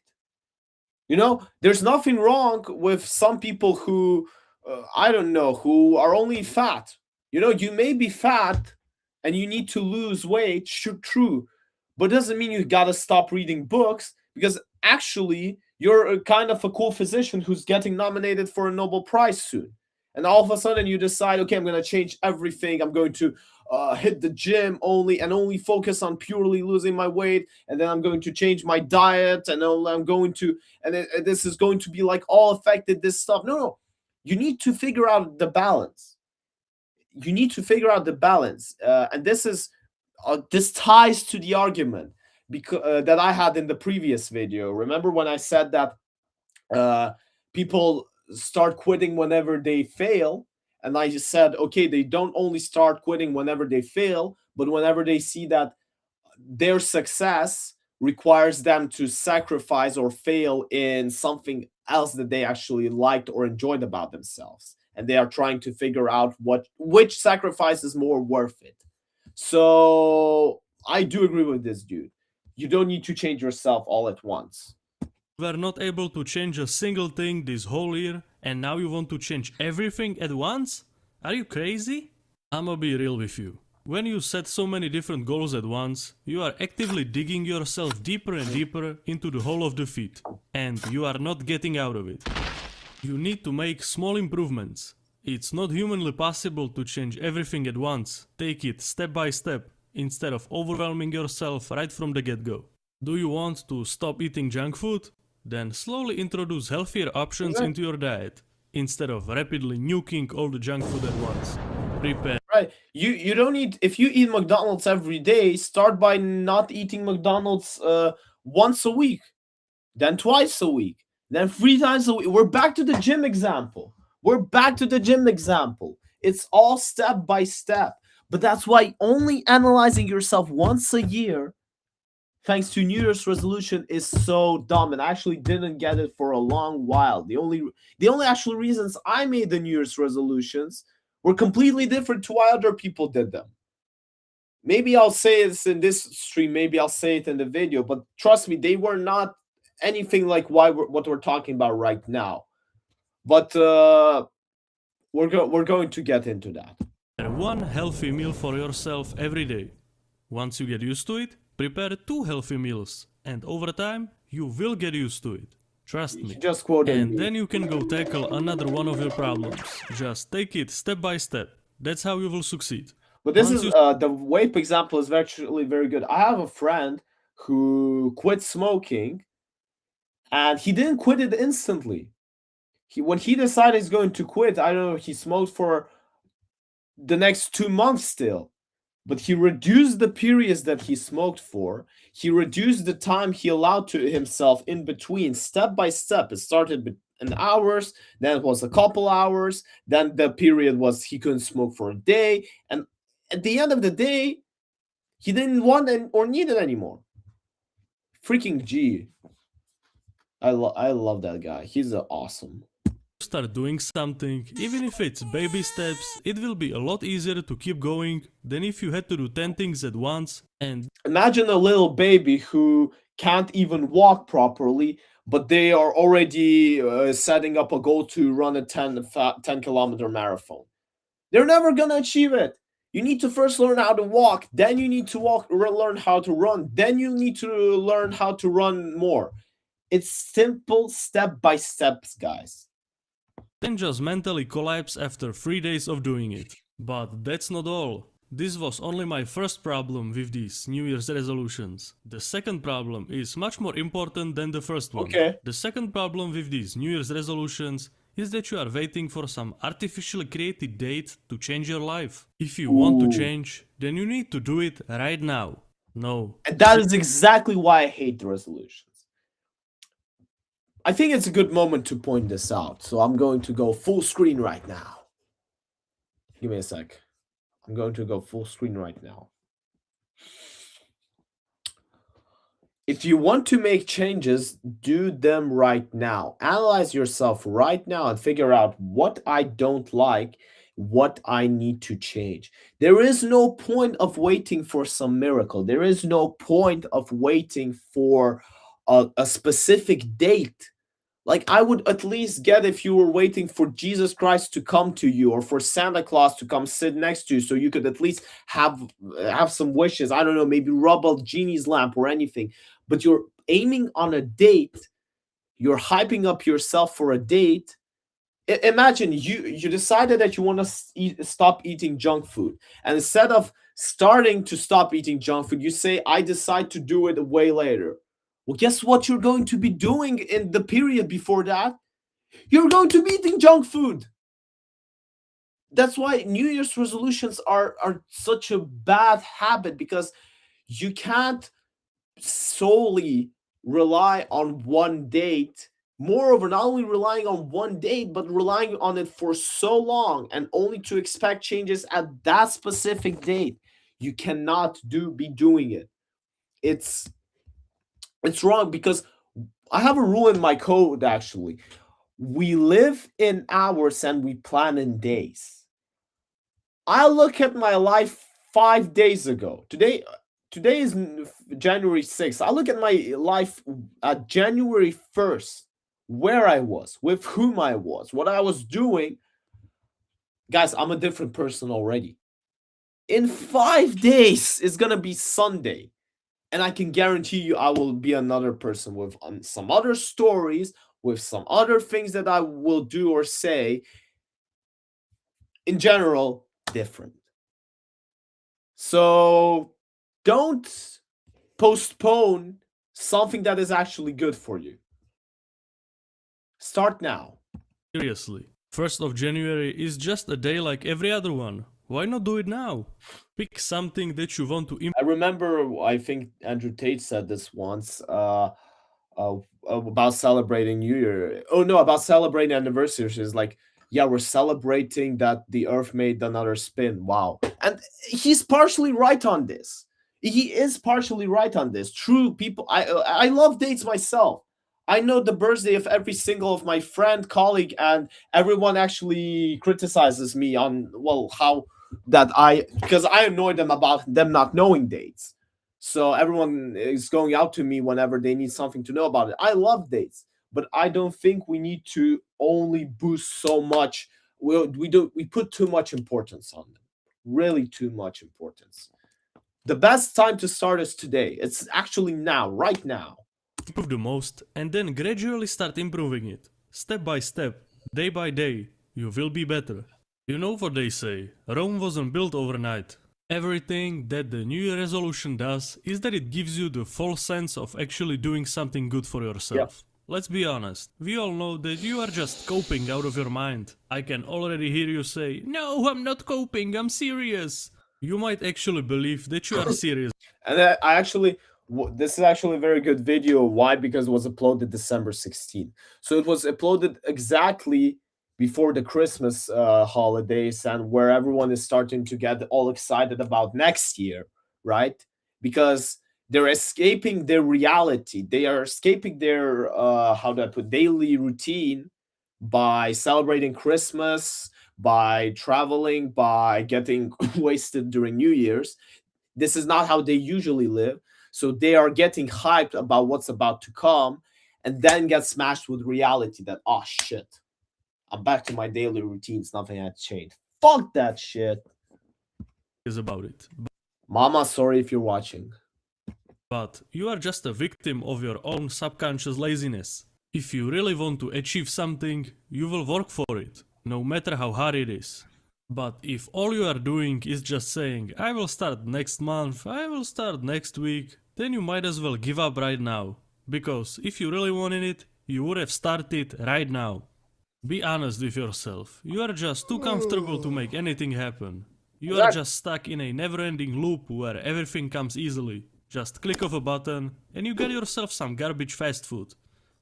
There's nothing wrong with some people who I don't know, who are only fat. You may be fat and you need to lose weight, true, but it doesn't mean you gotta stop reading books, because actually you're a kind of a cool physician who's getting nominated for a Nobel Prize soon. And all of a sudden you decide, okay, I'm going to change everything. I'm going to hit the gym only focus on purely losing my weight. And then I'm going to change my diet, and this is going to be like all affected this stuff. No. You need to figure out the balance. And this ties to the argument that I had in the previous video. Remember when I said that people start quitting whenever they fail? And I just said, okay, they don't only start quitting whenever they fail, but whenever they see that their success requires them to sacrifice or fail in something else that they actually liked or enjoyed about themselves. And they are trying to figure out which sacrifice is more worth it. So I do agree with this dude. You don't need to change yourself all at once. You were not able to change a single thing this whole year, and now you want to change everything at once? Are you crazy? I'ma be real with you. When you set so many different goals at once, you are actively digging yourself deeper and deeper into the hole of defeat, and you are not getting out of it. You need to make small improvements. It's not humanly possible to change everything at once. Take it step by step, instead of overwhelming yourself right from the get-go. Do you want to stop eating junk food? Then slowly introduce healthier options into your diet, instead of rapidly nuking all the junk food at once. Prepare Right. You don't need, if you eat McDonald's every day, start by not eating McDonald's once a week, then twice a week, then 3 times a week. We're back to the gym example. We're back to the gym example. It's all step by step. But that's why only analyzing yourself once a year, thanks to New Year's resolution, is so dumb. And I actually didn't get it for a long while. The only actual reasons I made the New Year's resolutions were completely different to why other people did them. Maybe I'll say this in this stream, maybe I'll say it in the video, but trust me, they were not anything like what we're talking about right now. But we're going to get into that. One healthy meal for yourself every day. Once you get used to it, prepare 2 healthy meals, and over time, you will get used to it. Trust me. You just quoted And me. then you can go tackle another one of your problems. Just take it step by step. That's how you will succeed. But this Once is you the vape example is actually very good. I have a friend who quit smoking, and he didn't quit it instantly. When he decided he's going to quit, I don't know, he smoked for the next 2 months still, but he reduced the periods that he smoked for. He reduced the time he allowed to himself in between, step by step. It started in hours, then it was a couple hours, then the period was he couldn't smoke for a day, and at the end of the day, he didn't want it or need it anymore. Freaking G. I love that guy. He's awesome. start doing something, even if it's baby steps, it will be a lot easier to keep going than if you had to do 10 things at once. And Imagine a little baby who can't even walk properly, but they are already setting up a goal to run a 10-kilometer marathon. They're never gonna achieve it. You need to first learn how to walk, then you need to learn how to run, then you need to learn how to run more. It's simple step by steps, guys. then just mentally collapse after 3 days of doing it. But that's not all. This was only my first problem with these New Year's resolutions. The second problem is much more important than the first one. Okay. The second problem with these New Year's resolutions is that you are waiting for some artificially created date to change your life. If you want to Ooh. change, then you need to do it right now. No. And that is exactly why I hate the resolutions. I think it's a good moment to point this out, so I'm going to go full screen right now. Give me a sec. I'm going to go full screen right now. If you want to make changes, do them right now. Analyze yourself right now and figure out what I don't like, what I need to change. There is no point of waiting for some miracle. There is no point of waiting for a specific date. Like, I would at least get if you were waiting for Jesus Christ to come to you, or for Santa Claus to come sit next to you, so you could at least have some wishes. I don't know, maybe rub a genie's lamp or anything. But you're aiming on a date. You're hyping up yourself for a date. Imagine you decided that you want to stop eating junk food, and instead of starting to stop eating junk food, you say, I decide to do it way later. Well, guess what you're going to be doing in the period before that? You're going to be eating junk food. That's why New Year's resolutions are such a bad habit, because you can't solely rely on one date. Moreover, not only relying on one date, but relying on it for so long and only to expect changes at that specific date. You cannot be doing it. It's wrong, because I have a rule in my code, actually. We live in hours and we plan in days. I look at my life 5 days ago. Today is January 6th. I look at my life at January 1st, where I was, with whom I was, what I was doing. Guys, I'm a different person already. In 5 days, it's going to be Sunday. And I can guarantee you I will be another person with some other stories, with some other things that I will do or say. In general, different. So don't postpone something that is actually good for you. Start now. seriously, 1st of January is just a day like every other one. Why not do it now? Pick something that you want to I remember, I think Andrew Tate said this once, uh, about celebrating New Year. Oh no, about celebrating anniversaries. Is like, yeah, we're celebrating that the Earth made another spin. Wow, and he's partially right on this. He is partially right on this. True, people. I love dates myself. I know the birthday of every single of my friend, colleague, and everyone actually criticizes me on, well, how that I, because I annoy them about them not knowing dates. So everyone is going out to me whenever they need something to know about it. I love dates, but I don't think we need to only boost so much. We put too much importance on them. Really too much importance. The best time to start is today. It's actually now, right now. improve the most, and then gradually start improving it. Step by step, day by day, you will be better. You know what they say, Rome wasn't built overnight. Everything that the New Year resolution does is that it gives you the false sense of actually doing something good for Yep. yourself. Let's be honest, we all know that you are just coping out of your mind. I can already hear you say, "No, I'm not coping, I'm serious." You might actually believe that you are serious. And I actually, this is actually a very good video. Why? Because it was uploaded December 16th. So it was uploaded exactly before the Christmas holidays, and where everyone is starting to get all excited about next year, right? Because they're escaping their reality. They are escaping their, how do I put, daily routine by celebrating Christmas, by traveling, by getting wasted during New Year's. This is not how they usually live. So they are getting hyped about what's about to come, and then get smashed with reality that, oh shit, I'm back to my daily routines. Nothing had changed. Fuck that shit. About it. Mama, sorry if you're watching. But you are just a victim of your own subconscious laziness. If you really want to achieve something, you will work for it, no matter how hard it is. But if all you are doing is just saying, "I will start next month, I will start next week," then you might as well give up right now. Because if you really wanted it, you would have started right now. Be honest with yourself. You are just too comfortable to make anything happen. You are just stuck in a never-ending loop where everything comes easily. Just click of a button and you get yourself some garbage fast food.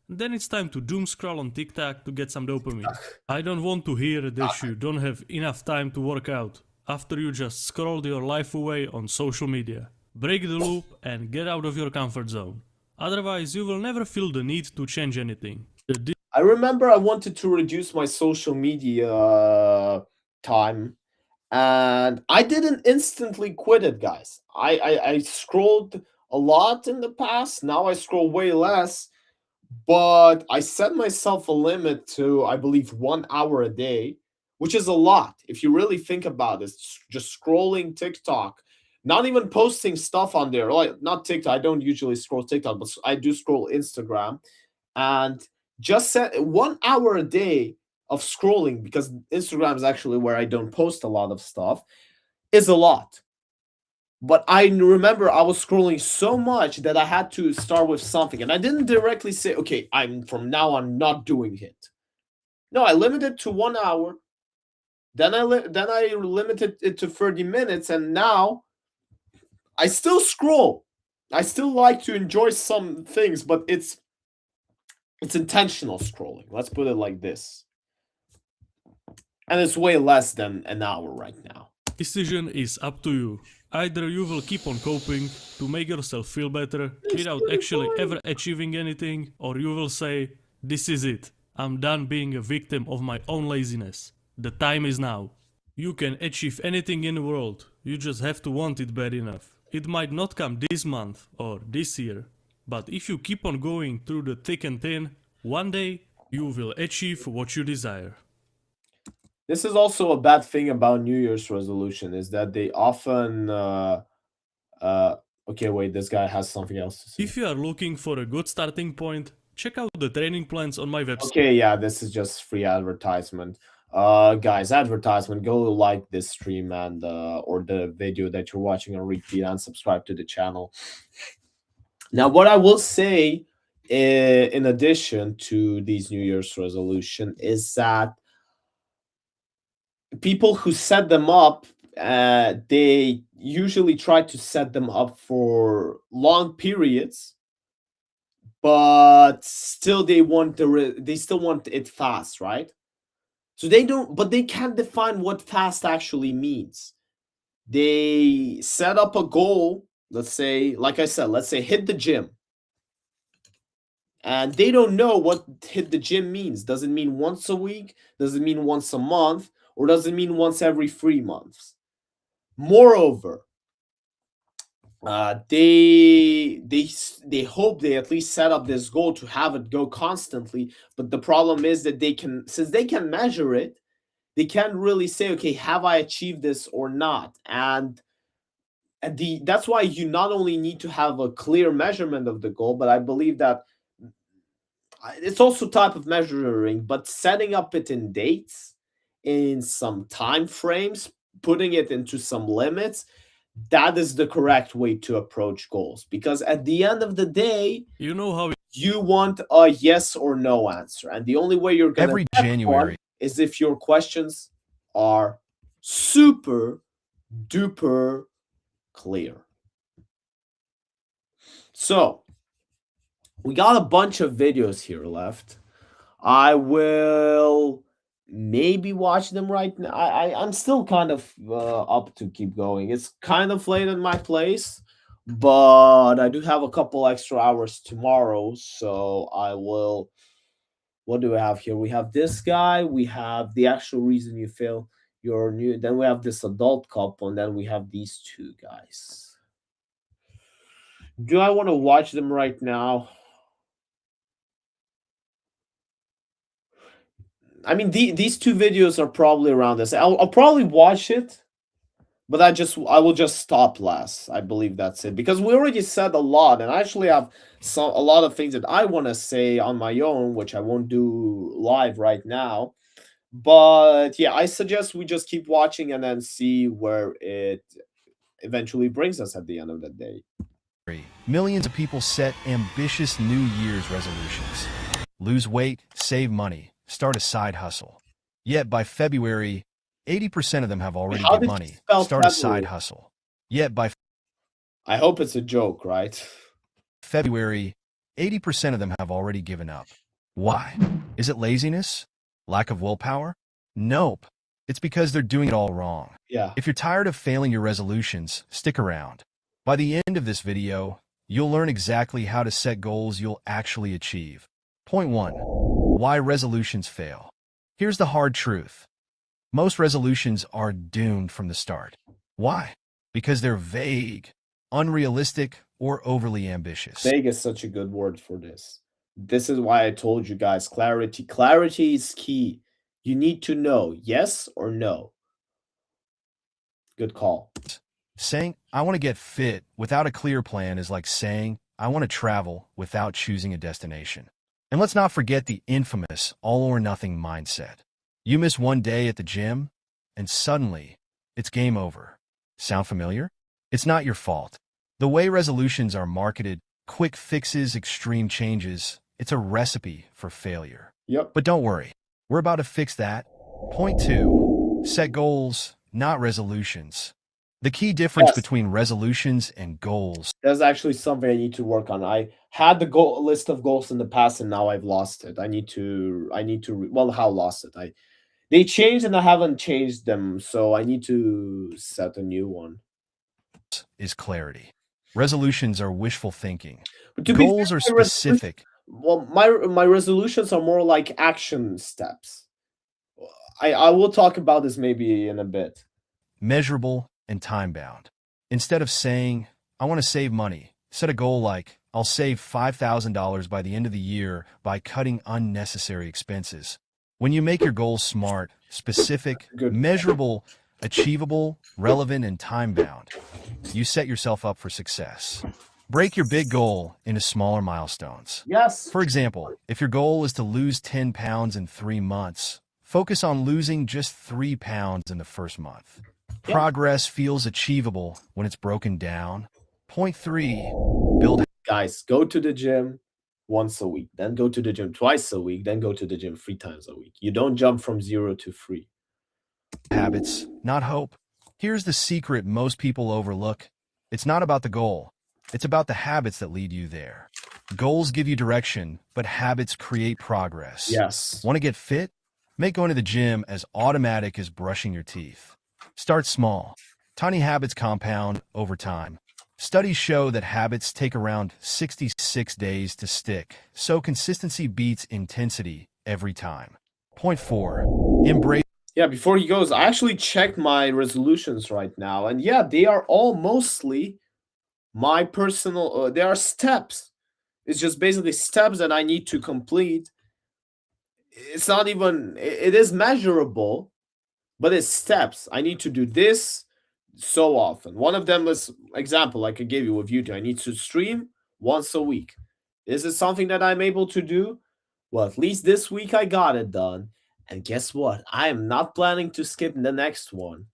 Then it's time to doom scroll on TikTok to get some dopamine. I don't want to hear that you don't have enough time to work out after you just scrolled your life away on social media. Break the loop and get out of your comfort zone. Otherwise, you will never feel the need to change anything. I remember I wanted to reduce my social media time, and I didn't instantly quit it, guys. I scrolled a lot in the past. Now I scroll way less, but I set myself a limit to, I believe, 1 hour a day, which is a lot. If you really think about it, just scrolling TikTok, not even posting stuff on there. Like, not TikTok. I don't usually scroll TikTok, but I do scroll Instagram, and just set 1 hour a day of scrolling, because Instagram is actually where I don't post a lot of stuff, is a lot. But I remember I was scrolling so much that I had to start with something, and I didn't directly say, "Okay, I'm from now on not doing it." No, I limited to 1 hour. Then I limited it to 30 minutes, and now I still scroll. I still like to enjoy some things, but it's intentional scrolling. Let's put it like this, and it's way less than an hour right now. Decision is up to you. Either you will keep on coping to make yourself feel better without actually ever achieving anything, or you will say, "This is it. I'm done being a victim of my own laziness. The time is now." You can achieve anything in the world, you just have to want it bad enough. It might not come this month or this year, but if you keep on going through the thick and thin, one day you will achieve what you desire. This is also a bad thing about New Year's resolution, is that they often uh okay, wait, this guy has something else to say. If you are looking for a good starting point, check out the training plans on my website. Okay, yeah, this is just free advertisement. Guys, advertisement, go like this stream and or the video that you're watching on repeat, and subscribe to the channel. Now, what I will say, in addition to these New Year's resolution, is that people who set them up they usually try to set them up for long periods, but still they still want it fast, right? So they don't, but they can't define what fast actually means. They set up a goal, let's say, like I said, let's say hit the gym. And they don't know what hit the gym means. Does it mean once a week? Does it mean once a month? Or does it mean once every 3 months? Moreover, they hope they at least set up this goal to have it go constantly. But the problem is that since they can measure it, they can't really say, okay, have I achieved this or not? And that's why you not only need to have a clear measurement of the goal, but I believe that it's also type of measuring, but setting up it in dates, in some time frames, putting it into some limits, that is the correct way to approach goals. Because at the end of the day, You know how you want a yes or no answer. And the only way you're going to Every get January. one is if your questions are super duper clear. So, we got a bunch of videos here left. I will maybe watch them right now. I'm still kind of up to keep going. It's kind of late in my place, but I do have a couple extra hours tomorrow, so I will. What do we have here? We have this guy. We have the actual reason you fail your new. Then we have this adult couple, and then we have these two guys. Do I want to watch them right now? I mean, these two videos are probably around this. I'll probably watch it, but I will just stop last. I believe that's it because we already said a lot, and I actually have a lot of things that I want to say on my own, which I won't do live right now. But yeah, I suggest we just keep watching and then see where it eventually brings us at the end of the day. Millions of people set ambitious New Year's resolutions. Lose weight, save money, start a side hustle. Yet by February, 80% of them have already How get did you money, spell start a February? side hustle. Yet by I hope it's a joke, right? February, 80% of them have already given up. Why? Is it laziness? Lack of willpower? Nope. It's because they're doing it all wrong. Yeah. If you're tired of failing your resolutions, stick around. By the end of this video, you'll learn exactly how to set goals you'll actually achieve. Point 1. Why resolutions fail. Here's the hard truth. Most resolutions are doomed from the start. Why? Because they're vague, unrealistic, or overly ambitious. Vague is such a good word for this. This is why I told you guys clarity. Clarity is key. You need to know yes or no. Good call. Saying, I want to get fit without a clear plan is like saying, I want to travel without choosing a destination. And let's not forget the infamous all-or-nothing mindset. You miss one day at the gym, and suddenly, it's game over. Sound familiar? It's not your fault. The way resolutions are marketed, quick fixes, extreme changes, it's a recipe for failure. Yep. But don't worry, we're about to fix that. Point 2. Set goals, not resolutions. The key difference Yes. between resolutions and goals. That's actually something I need to work on. I had the list of goals in the past, and now I've lost it. I need to. Well, how lost it? They changed, and I haven't changed them, so I need to set a new one. Is clarity. Resolutions are wishful thinking. But to be Goals fair, are my resolution- specific. Well, my resolutions are more like action steps. I will talk about this maybe in a bit. Measurable, and time-bound. Instead of saying, I want to save money, set a goal like, I'll save $5,000 by the end of the year by cutting unnecessary expenses. When you make your goals smart, specific, Good. measurable, achievable, relevant, and time-bound, you set yourself up for success. Break your big goal into smaller milestones. Yes. For example, if your goal is to lose 10 pounds in 3 months, focus on losing just 3 pounds in the first month. Yeah. Progress feels achievable when it's broken down. Point 3, build Guys, go to the gym once a week, then go to the gym twice a week, then go to the gym 3 times a week. You don't jump from 0 to 3. habits, not hope. Here's the secret most people overlook. It's not about the goal. It's about the habits that lead you there. Goals give you direction, but habits create progress. Yes. Want to get fit? Make going to the gym as automatic as brushing your teeth. Start small. Tiny habits compound over time. Studies show that habits take around 66 days to stick, so consistency beats intensity every time. Point 4. Embrace. Yeah, before he goes, I actually checked my resolutions right now, and yeah, they are all mostly my personal. They are steps. It's just basically steps that I need to complete. It's not even. It is measurable, but it's steps. I need to do this so often. One of them is example like I gave you with YouTube. I need to stream once a week. Is it something that I'm able to do? Well, at least this week I got it done. And guess what? I am not planning to skip the next one.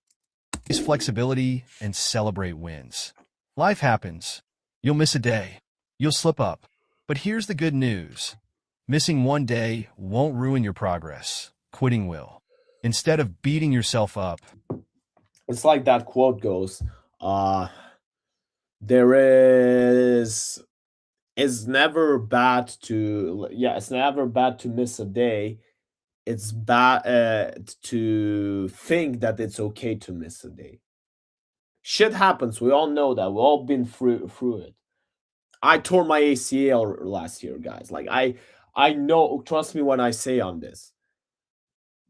Flexibility and celebrate wins. Life happens. You'll miss a day. You'll slip up. But here's the good news. Missing one day won't ruin your progress. Quitting will. Instead of beating yourself up, It's like that quote goes, there is it's never bad to it's never bad to miss a day. It's bad to think that it's okay to miss a day. Shit happens. We all know that. We've all been through it. I tore my ACL last year, guys. Like I know, trust me when I say on this.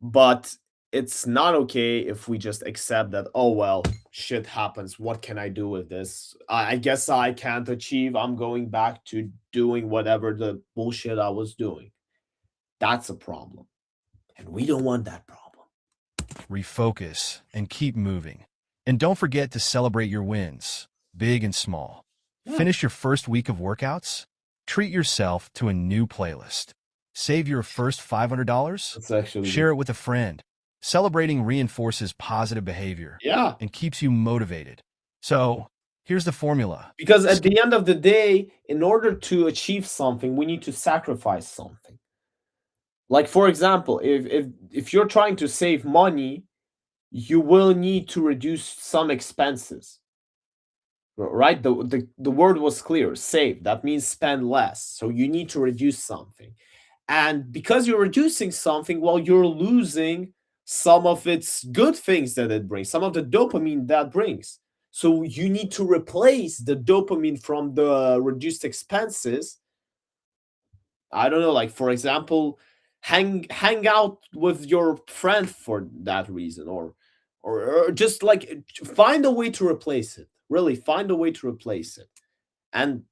But it's not okay if we just accept that, oh well, shit happens. What can I do with this? I guess I can't achieve. I'm going back to doing whatever the bullshit I was doing. That's a problem. And we don't want that problem. refocus, and keep moving. And don't forget to celebrate your wins, big and small. Finish your first week of workouts? Treat yourself to a new playlist. Save your first $500? That's actually Share it with a friend. Celebrating reinforces positive behavior yeah. and keeps you motivated. So, here's the formula. Because at the end of the day, in order to achieve something, we need to sacrifice something. Like for example, if you're trying to save money, you will need to reduce some expenses. Right? The word was clear, save. That means spend less. So you need to reduce something. And because you're reducing something, well, you're losing some of its good things that it brings, some of the dopamine that brings. So you need to replace the dopamine from the reduced expenses. I don't know, like for example, hang out with your friend for that reason, or just like find a way to replace it. Really find a way to replace it. And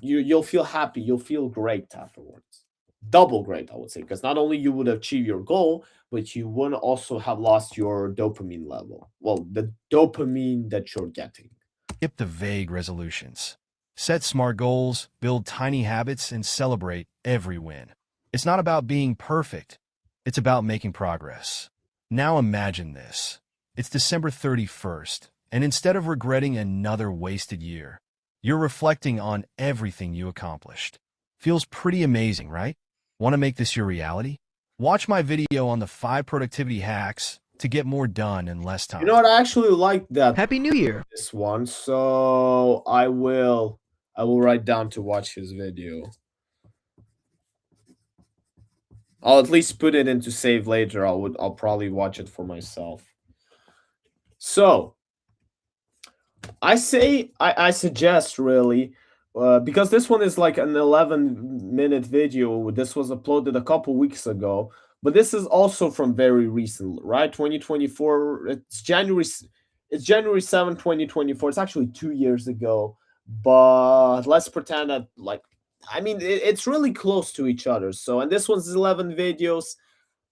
you'll feel happy, you'll feel great afterwards. Double great, I would say, because not only you would achieve your goal, but you wouldn't also have lost your dopamine level. Well, the dopamine that you're getting. Skip the vague resolutions. Set smart goals, build tiny habits, and celebrate every win. It's not about being perfect. It's about making progress. Now imagine this. It's December 31st, and instead of regretting another wasted year, you're reflecting on everything you accomplished. Feels pretty amazing, right? Want to make this your reality? Watch my video on the 5 productivity hacks to get more done in less time. You know what? I actually like that Happy New Year! this one, so I will write down to watch his video. I'll at least put it into save later. I'll probably watch it for myself. So I suggest really, because this one is like an 11-minute video. This was uploaded a couple weeks ago, but this is also from very recent, right? 2024. It's January 7, 2024. It's actually 2 years ago, but let's pretend that I mean, it's really close to each other. So, and this one's 11 videos.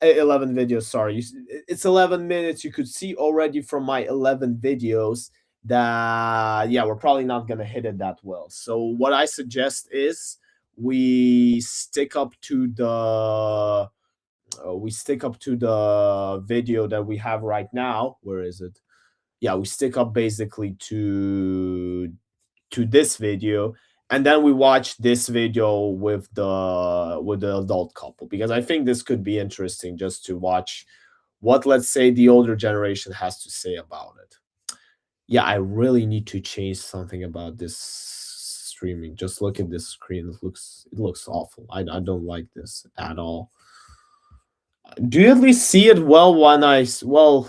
11 videos, sorry. It's 11 minutes. You could see already from my 11 videos that, yeah, we're probably not going to hit it that well. So what I suggest is we stick up to the video that we have right now. Where is it? Yeah, we stick up basically to this video, and then we watch this video with the adult couple, because I think this could be interesting just to watch what, let's say, the older generation has to say about it. Yeah, I really need to change something about this streaming. Just look at this screen. It looks awful. I don't like this at all. Do you at least see it well when well,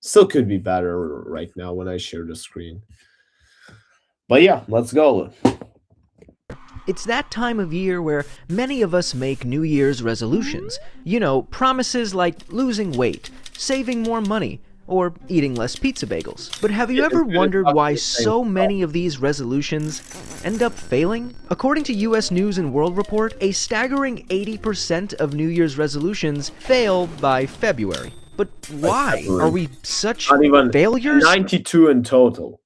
still could be better right now when I share the screen. But yeah, let's go. It's that time of year where many of us make New Year's resolutions. You know, promises like losing weight, saving more money, or eating less pizza bagels. But have you Yeah, ever it's wondered about why the same so stuff. many of these resolutions end up failing? According to US News and World Report, a staggering 80% of New Year's resolutions fail by February. But why? February. Are we such Not even failures? 92 in total.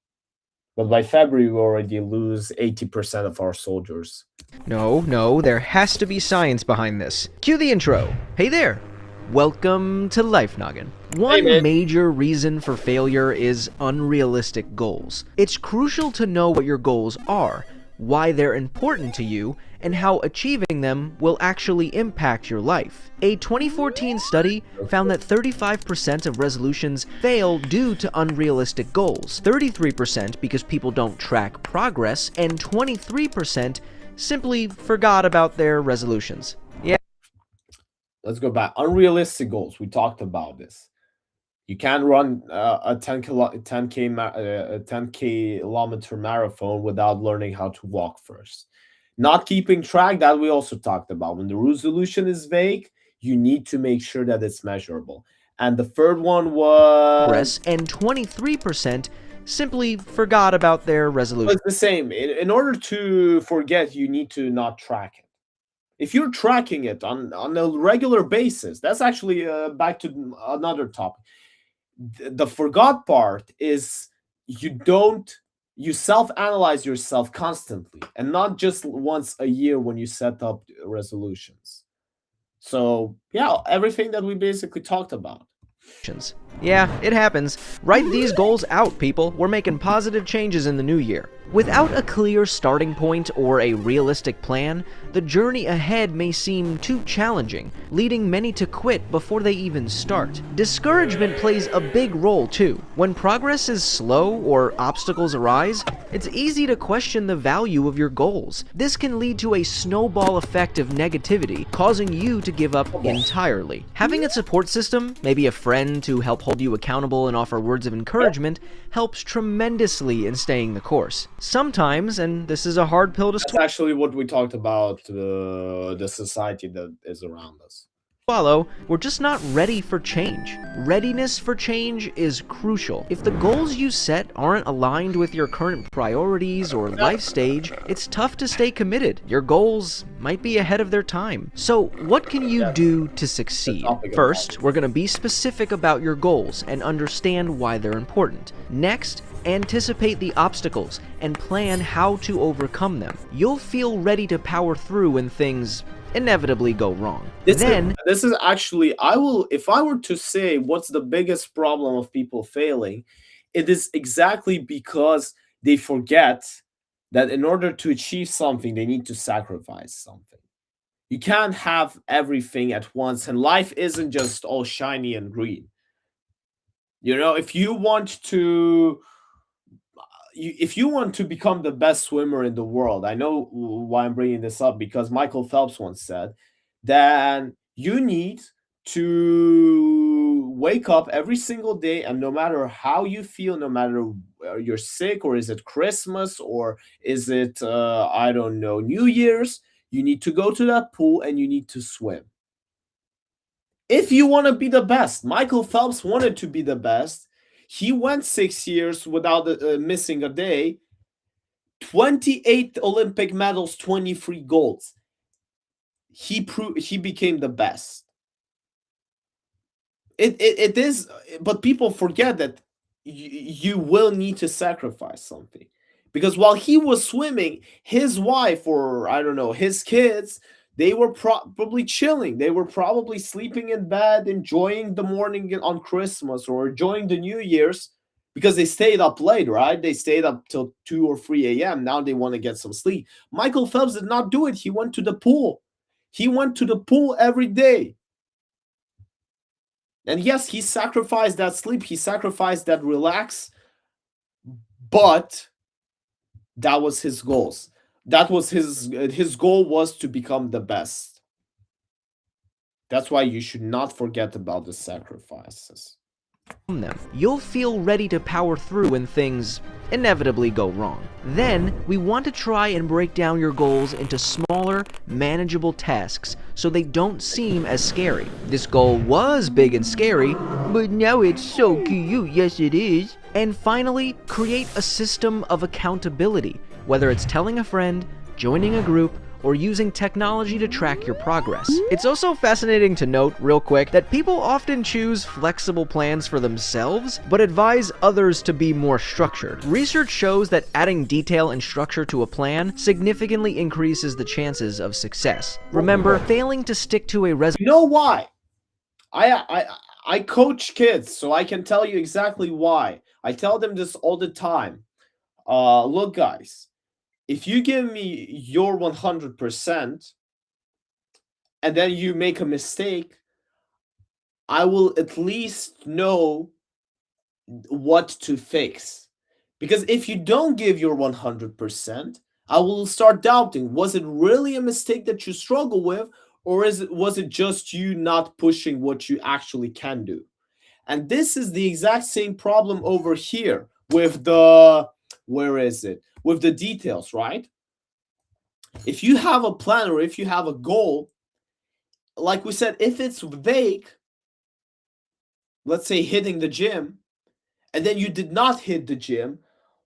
But by February, we already lose 80% of our soldiers. No, there has to be science behind this. Cue the intro. Hey there! Welcome to Life Noggin. One man. major reason for failure is unrealistic goals. It's crucial to know what your goals are, why they're important to you, and how achieving them will actually impact your life. A 2014 study found that 35% of resolutions fail due to unrealistic goals, 33% because people don't track progress, and 23% simply forgot about their resolutions. Yeah. Let's go back. Unrealistic goals. We talked about this. You can't run a 10 kilometer marathon without learning how to walk first. Not keeping track, that we also talked about. When the resolution is vague, you need to make sure that it's measurable. And the third one was And 23% simply forgot about their resolution. the same. In order to forget, you need to not track it. If you're tracking it on a regular basis, that's actually back to another topic. The forgot part is you self-analyze yourself constantly and not just once a year when you set up resolutions. So yeah, everything that we basically talked about. Yeah, it happens. Write these goals out, people. We're making positive changes in the new year. Without a clear starting point or a realistic plan, the journey ahead may seem too challenging, leading many to quit before they even start. Discouragement plays a big role too. When progress is slow or obstacles arise, it's easy to question the value of your goals. This can lead to a snowball effect of negativity, causing you to give up entirely. Having a support system, maybe a friend to help hold you accountable and offer words of encouragement, helps tremendously in staying the course. Sometimes, and this is a hard pill to That's actually what we talked about, the society that is around us. swallow, we're just not ready for change. Readiness for change is crucial. If the goals you set aren't aligned with your current priorities or life stage, it's tough to stay committed. Your goals might be ahead of their time. So, what can you do to succeed? First, we're going to be specific about your goals and understand why they're important. Next, anticipate the obstacles and plan how to overcome them. You'll feel ready to power through when things inevitably go wrong. This is actually, if I were to say what's the biggest problem of people failing, it is exactly because they forget that in order to achieve something, they need to sacrifice something. You can't have everything at once, and life isn't just all shiny and green. If you want to become the best swimmer in the world, I know why I'm bringing this up, because Michael Phelps once said, then you need to wake up every single day, and no matter how you feel, no matter you're sick, or is it Christmas, or is it I don't know, New Year's, you need to go to that pool and you need to swim. If you want to be the best, Michael Phelps wanted to be the best. He went 6 years without missing a day. 28 Olympic medals, 23 golds. He became the best. It is, but people forget that you will need to sacrifice something. Because while he was swimming, his wife, or I don't know, his kids, they were probably chilling. They were probably sleeping in bed, enjoying the morning on Christmas, or enjoying the New Year's, because they stayed up late, right? They stayed up till 2 or 3 a.m. Now they want to get some sleep. Michael Phelps did not do it. He went to the pool. He went to the pool every day. And yes, he sacrificed that sleep. He sacrificed that relax. but that was his goals. That was his goal was to become the best. That's why you should not forget about the sacrifices. Them, you'll feel ready to power through when things inevitably go wrong. Then, we want to try and break down your goals into smaller, manageable tasks so they don't seem as scary. This goal was big and scary, but now it's so cute, yes it is. And finally, create a system of accountability, whether it's telling a friend, joining a group, or using technology to track your progress. It's also fascinating to note, real quick, that people often choose flexible plans for themselves, but advise others to be more structured. Research shows that adding detail and structure to a plan significantly increases the chances of success. Remember, failing to stick to a You know why? I coach kids, so I can tell you exactly why. I tell them this all the time. Look, guys, if you give me your 100% and then you make a mistake, I will at least know what to fix. Because if you don't give your 100%, I will start doubting, was it really a mistake that you struggle with, or was it just you not pushing what you actually can do? And this is the exact same problem over here with the, where is it? With the details, right? If you have a plan or if you have a goal, like we said, if it's vague, let's say hitting the gym, and then you did not hit the gym,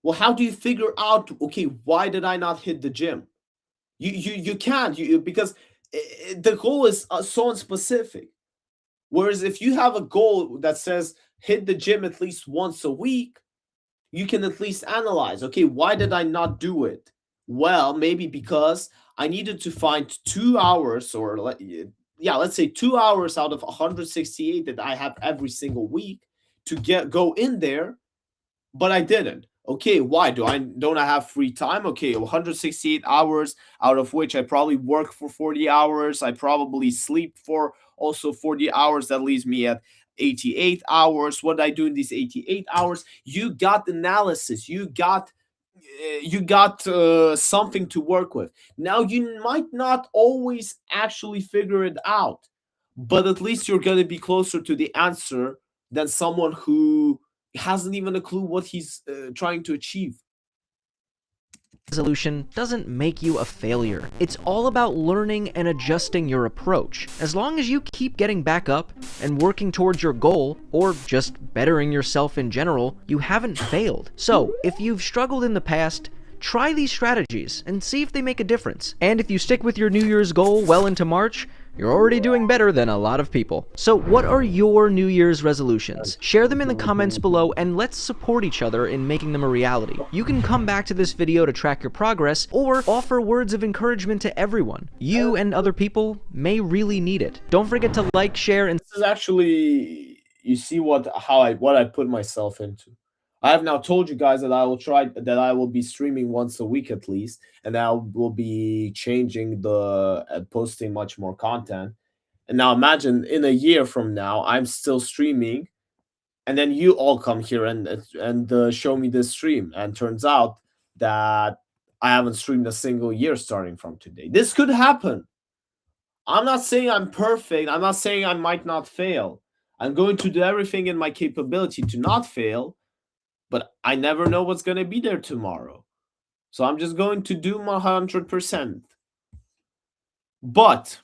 well, how do you figure out, okay, why did I not hit the gym? You can't, because the goal is so unspecific. Whereas if you have a goal that says hit the gym at least once a week, you can at least analyze, okay, why did I not do it? Well, maybe because I needed to find 2 hours, or let's say 2 hours out of 168 that I have every single week to go in there, but I didn't. Okay, why don't I have free time? Okay, 168 hours, out of which I probably work for 40 hours. I probably sleep for also 40 hours. That leaves me at 88 hours. What did I do in these 88 hours? You got analysis. You got something to work with. Now you might not always actually figure it out, but at least you're going to be closer to the answer than someone who hasn't even a clue what he's trying to achieve. resolution doesn't make you a failure. It's all about learning and adjusting your approach. As long as you keep getting back up and working towards your goal, or just bettering yourself in general, you haven't failed. So, if you've struggled in the past, try these strategies and see if they make a difference. And if you stick with your New Year's goal well into March, you're already doing better than a lot of people. So what are your New Year's resolutions? Share them in the comments below and let's support each other in making them a reality. You can come back to this video to track your progress or offer words of encouragement to everyone. You and other people may really need it. Don't forget to like, share, and This is actually, you see what I put myself into. I have now told you guys that I will be streaming once a week at least, and I will be changing posting much more content. And now imagine in a year from now, I'm still streaming, and then you all come here and show me this stream, and turns out that I haven't streamed a single year starting from today. This could happen. I'm not saying I'm perfect. I'm not saying I might not fail. I'm going to do everything in my capability to not fail, but I never know what's going to be there tomorrow. So I'm just going to do my 100%. But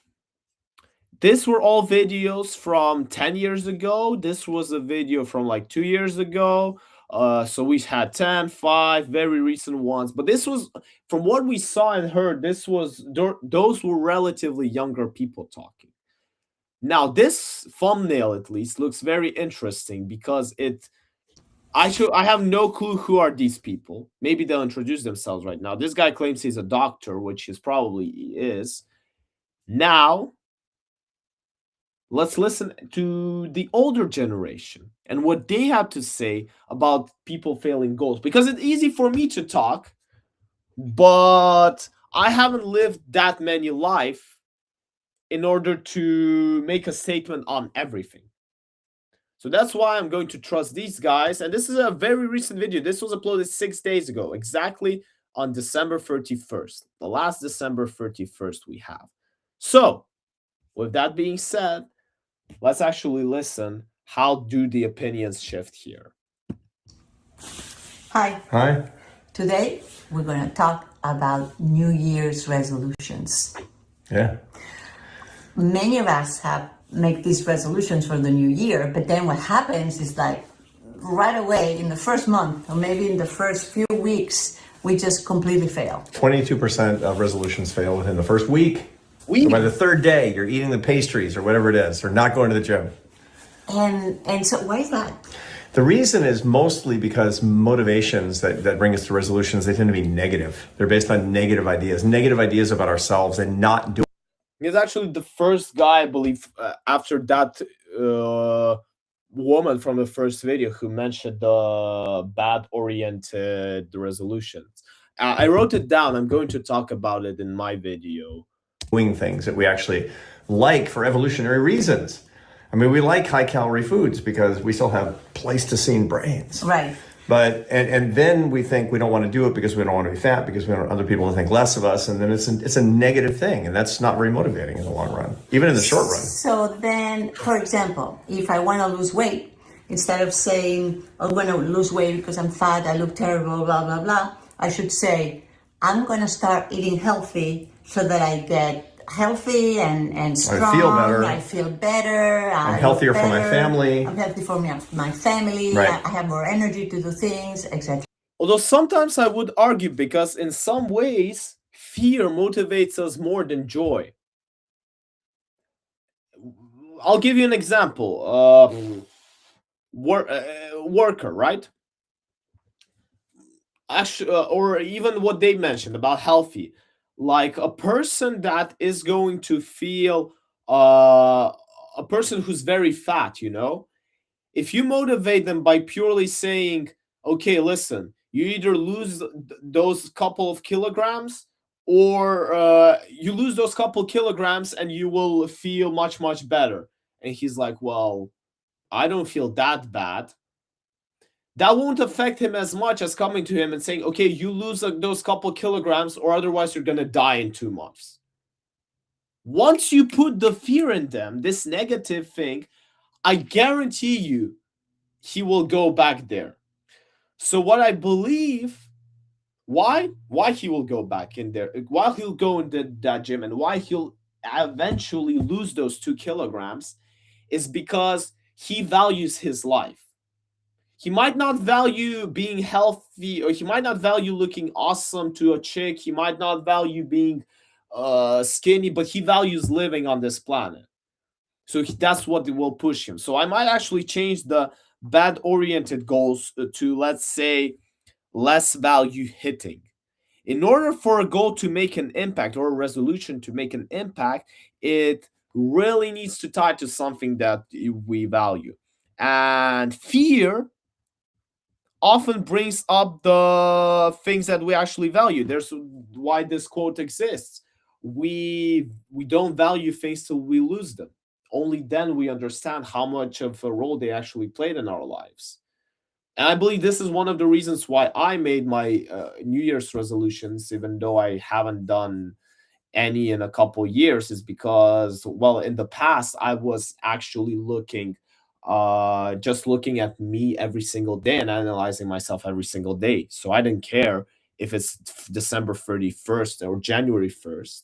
these were all videos from 10 years ago. This was a video from like 2 years ago. So we had 10, 5, very recent ones. But this was, from what we saw and heard, those were relatively younger people talking. Now, this thumbnail at least looks very interesting because I have no clue who are these people. Maybe they'll introduce themselves right now. This guy claims he's a doctor, which he probably is. Now, let's listen to the older generation and what they have to say about people failing goals. Because it's easy for me to talk, but I haven't lived that many life in order to make a statement on everything. So that's why I'm going to trust these guys. And this is a very recent video. This was uploaded 6 days ago, exactly on December 31st, the last December 31st we have. So, with that being said, let's actually listen. How do the opinions shift here? Hi. Hi. Today we're going to talk about New Year's resolutions. Yeah. Many of us have make these resolutions for the new year, but then what happens is like right away in the first month or maybe in the first few weeks, we just completely fail. 22% of resolutions fail within the first week. So by the third day, you're eating the pastries or whatever it is, or not going to the gym. And so why is that? The reason is mostly because motivations that bring us to resolutions, they tend to be negative. They're based on negative ideas about ourselves and not doing. He's actually the first guy, I believe, after that woman from the first video who mentioned the bad-oriented resolutions. I wrote it down. I'm going to talk about it in my video. Doing things that we actually like for evolutionary reasons. I mean, we like high-calorie foods because we still have Pleistocene brains. Right. But and then we think we don't want to do it because we don't want to be fat, because we don't want other people to think less of us, and then it's a negative thing, and that's not very motivating in the long run, even in the short run. So then, for example, if I want to lose weight, instead of saying I'm going to lose weight because I'm fat, I look terrible, blah blah blah, I should say I'm going to start eating healthy so that I get healthy and strong. I feel better. I feel better. I'm healthier for my family. I'm healthy for my family. Right. I have more energy to do things, etc. Although sometimes I would argue, because in some ways, fear motivates us more than joy. I'll give you an example. Worker, right? Actually, or even what they mentioned about healthy. Like a person that is going to feel, a person who's very fat, if you motivate them by purely saying, okay, listen, you either lose those couple of kilograms, or you lose those couple kilograms and you will feel much, much better. And he's like, well, I don't feel that bad. That won't affect him as much as coming to him and saying, okay, you lose those couple kilograms or otherwise you're going to die in 2 months. Once you put the fear in them, this negative thing, I guarantee you he will go back there. So what I believe, why he will go back in there, why he'll go in that gym, and why he'll eventually lose those 2 kilograms is because he values his life. He might not value being healthy, or he might not value looking awesome to a chick. He might not value being skinny, but he values living on this planet. So that's what will push him. So I might actually change the bad-oriented goals to, let's say, less value hitting. In order for a goal to make an impact, or a resolution to make an impact, it really needs to tie to something that we value. And fear often brings up the things that we actually value. There's why this quote exists. We don't value things till we lose them. Only then we understand how much of a role they actually played in our lives. And I believe this is one of the reasons why I made my New Year's resolutions, even though I haven't done any in a couple years, is because, well, in the past I was actually just looking at me every single day and analyzing myself every single day. So I didn't care if it's December 31st or January 1st.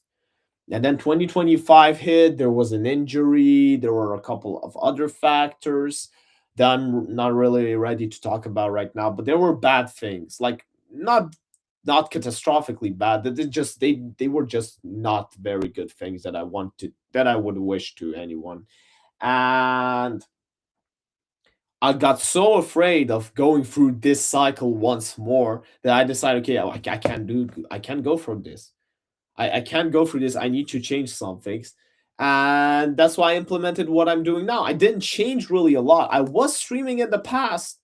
And then 2025 hit, there was an injury, there were a couple of other factors that I'm not really ready to talk about right now, but there were bad things, like not catastrophically bad, that they were just not very good things that I would wish to anyone. And I got so afraid of going through this cycle once more that I decided, okay, I can't go for this. I can't go through this. I need to change some things. And that's why I implemented what I'm doing now. I didn't change really a lot. I was streaming in the past.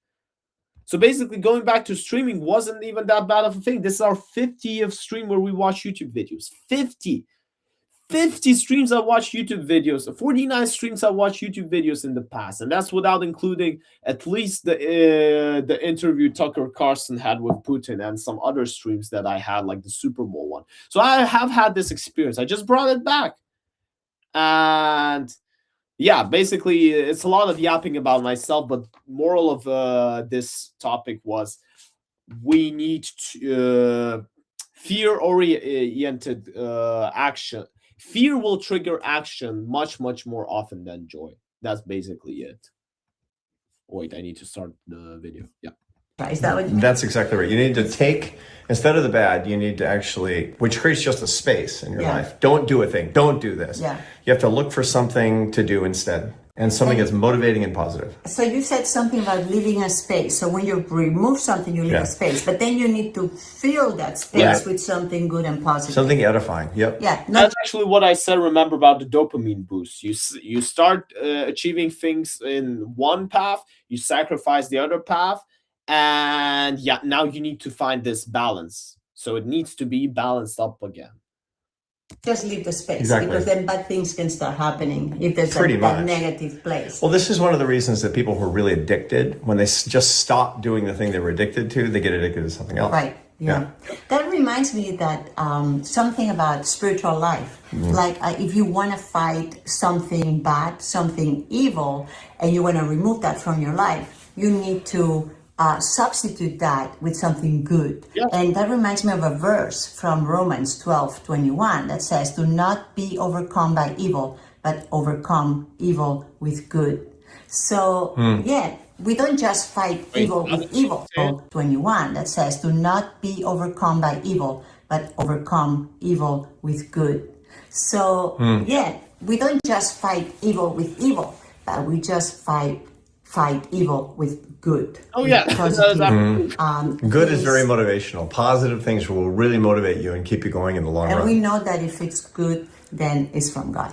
So basically going back to streaming wasn't even that bad of a thing. This is our 50th stream where we watch YouTube videos. 50 50 streams I watched YouTube videos, 49 streams I watched YouTube videos in the past, and that's without including at least the interview Tucker Carlson had with Putin and some other streams that I had, like the Super Bowl one. So I have had this experience. I just brought it back, and yeah, basically it's a lot of yapping about myself. But moral of this topic was we need to fear-oriented action. Fear will trigger action much more often than joy. That's basically it. Wait, I need to start the video. Yeah. Is that what you mean? That's exactly right. You need to take, instead of the bad, you need to actually, which creates just a space in your Yeah. life. Don't do a thing. Don't do this. Yeah. You have to look for something to do instead, and something that's motivating and positive. So you said something about leaving a space. So when you remove something, you leave Yeah. a space, but then you need to fill that space Yeah. with something good and positive. Something edifying. Yep. Yeah, That's actually what I said. Remember about the dopamine boost. You start achieving things in one path, you sacrifice the other path, and yeah, now you need to find this balance. So it needs to be balanced up again. just leave the space Exactly. because then bad things can start happening if there's Pretty that much. negative place. Well, this is one of the reasons that people who are really addicted, when they just stop doing the thing they were addicted to, they get addicted to something else. Right. Yeah. That reminds me that something about spiritual life. Like if you want to fight something bad, something evil, and you want to remove that from your life, you need to substitute that with something good. Yeah. And that reminds me of a verse from Romans 12:21 that says, "Do not be overcome by evil, but overcome evil with good." So, yeah, we don't just fight evil with evil. 21 that says, "Do not be overcome by evil, but overcome evil with good." So, yeah, we don't just fight evil with evil, but we just fight evil with good. Oh yeah, With positive, Good is things. very motivational. Positive things will really motivate you and keep you going in the long And run. we know that if it's good, then it's from God.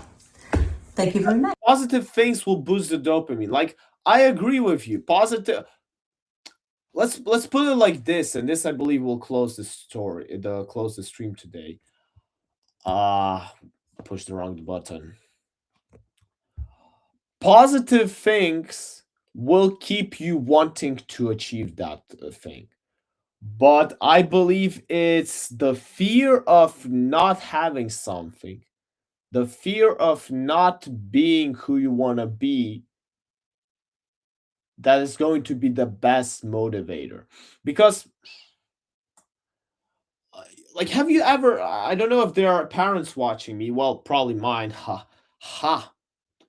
Thank you very much. Positive things will boost the dopamine. Like I agree with you. Positive. Let's put it like this, and this I believe will close the stream today. Push the wrong button. Positive things will keep you wanting to achieve that thing. But I believe it's the fear of not having something, the fear of not being who you want to be, that is going to be the best motivator. Because like, have you ever, I don't know if there are parents watching me, well, probably mine,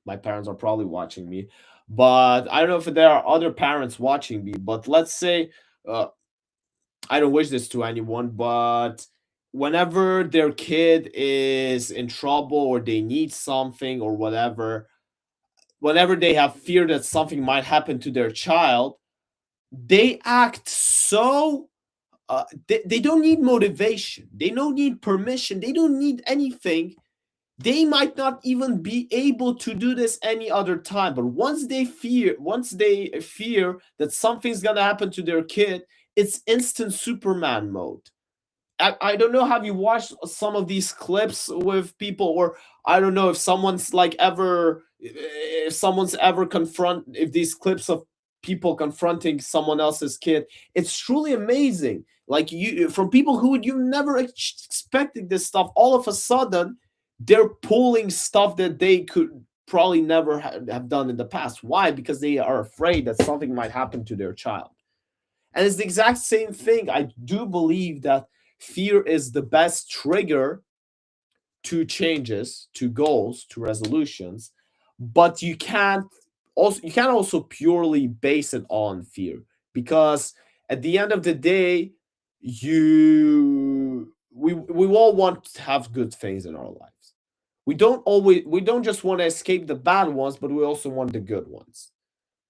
my parents are probably watching me, but I don't know if there are other parents watching me. But let's say I don't wish this to anyone, but whenever their kid is in trouble or they need something or whatever, whenever they have fear that something might happen to their child, they act so they don't need motivation, they don't need permission, they don't need anything. They might not even be able to do this any other time, but once they fear that something's gonna happen to their kid, it's instant Superman mode. I don't know, have you watched some of these clips with people, or I don't know if someone's ever if these clips of people confronting someone else's kid, it's truly amazing. Like, you, from people who you never expected this stuff, all of a sudden they're pulling stuff that they could probably never have done in the past. Why? Because they are afraid that something might happen to their child. And it's the exact same thing. I do believe that fear is the best trigger to changes, to goals, to resolutions, but you can't also purely base it on fear, because at the end of the day, we all want to have good things in our lives. We don't just want to escape the bad ones, but we also want the good ones.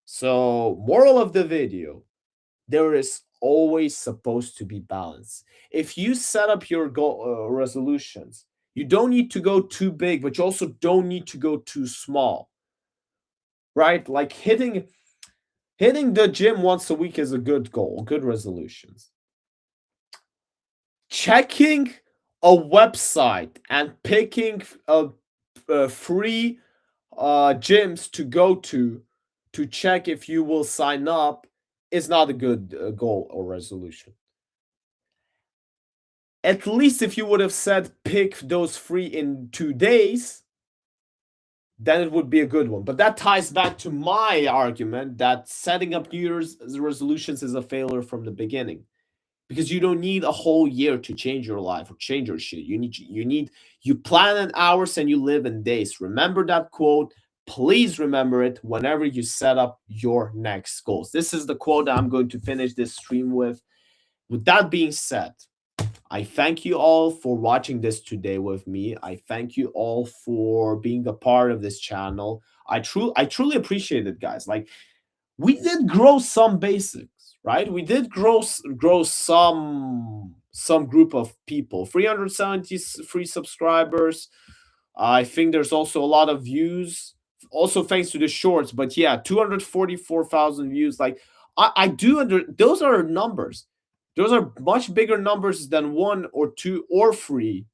So, moral of the video, there is always supposed to be balance. If you set up your goal resolutions, you don't need to go too big, but you also don't need to go too small. Right? Like hitting the gym once a week is a good goal, good resolutions. Checking a website and picking free gyms to go to check if you will sign up is not a good goal or resolution. At least if you would have said pick those free in 2 days, then it would be a good one. But that ties back to my argument that setting up New Year's resolutions is a failure from the beginning. Because you don't need a whole year to change your life or change your shit. You plan in hours and you live in days. Remember that quote. Please remember it whenever you set up your next goals. This is the quote that I'm going to finish this stream with. With that being said, I thank you all for watching this today with me. I thank you all for being a part of this channel. I truly appreciate it, guys. Like, we did grow some basics, right? We did grow some group of people. 373 subscribers. I think there's also a lot of views. Also thanks to the shorts, but yeah, 244,000 views. Like, I do those are numbers. Those are much bigger numbers than 1 or 2 or 3.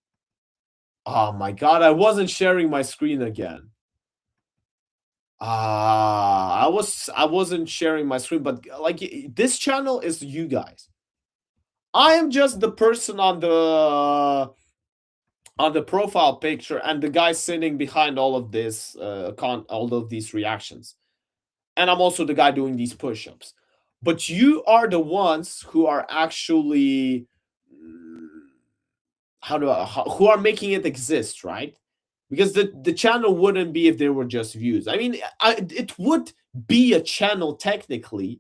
Oh my god, I wasn't sharing my screen again. I wasn't sharing my screen, but like, this channel is you guys. I am just the person on the profile picture and the guy sitting behind all of this all of these reactions. And I'm also the guy doing these push-ups. But you are the ones who are actually who are making it exist, right? Because the channel wouldn't be if there were just views. I mean, it would be a channel technically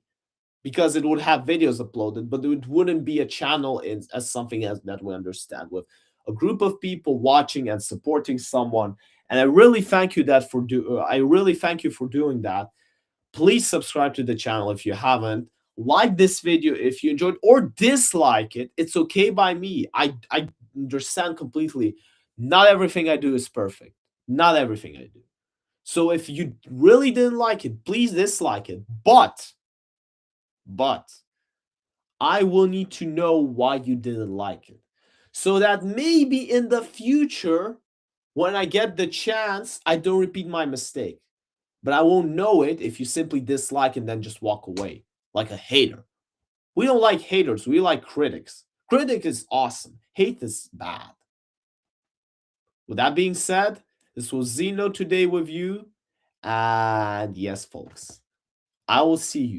because it would have videos uploaded, but it wouldn't be a channel as something as that we understand, with a group of people watching and supporting someone. And I really thank you for doing that. Please subscribe to the channel if you haven't. Like this video if you enjoyed, or dislike it. It's okay by me. I understand completely. Not everything I do is perfect. Not everything I do. So if you really didn't like it, please dislike it. But I will need to know why you didn't like it, so that maybe in the future, when I get the chance, I don't repeat my mistake. But I won't know it if you simply dislike and then just walk away like a hater. We don't like haters. We like critics. Critic is awesome. Hate is bad. With that being said, this was Zeno today with you. And yes, folks, I will see you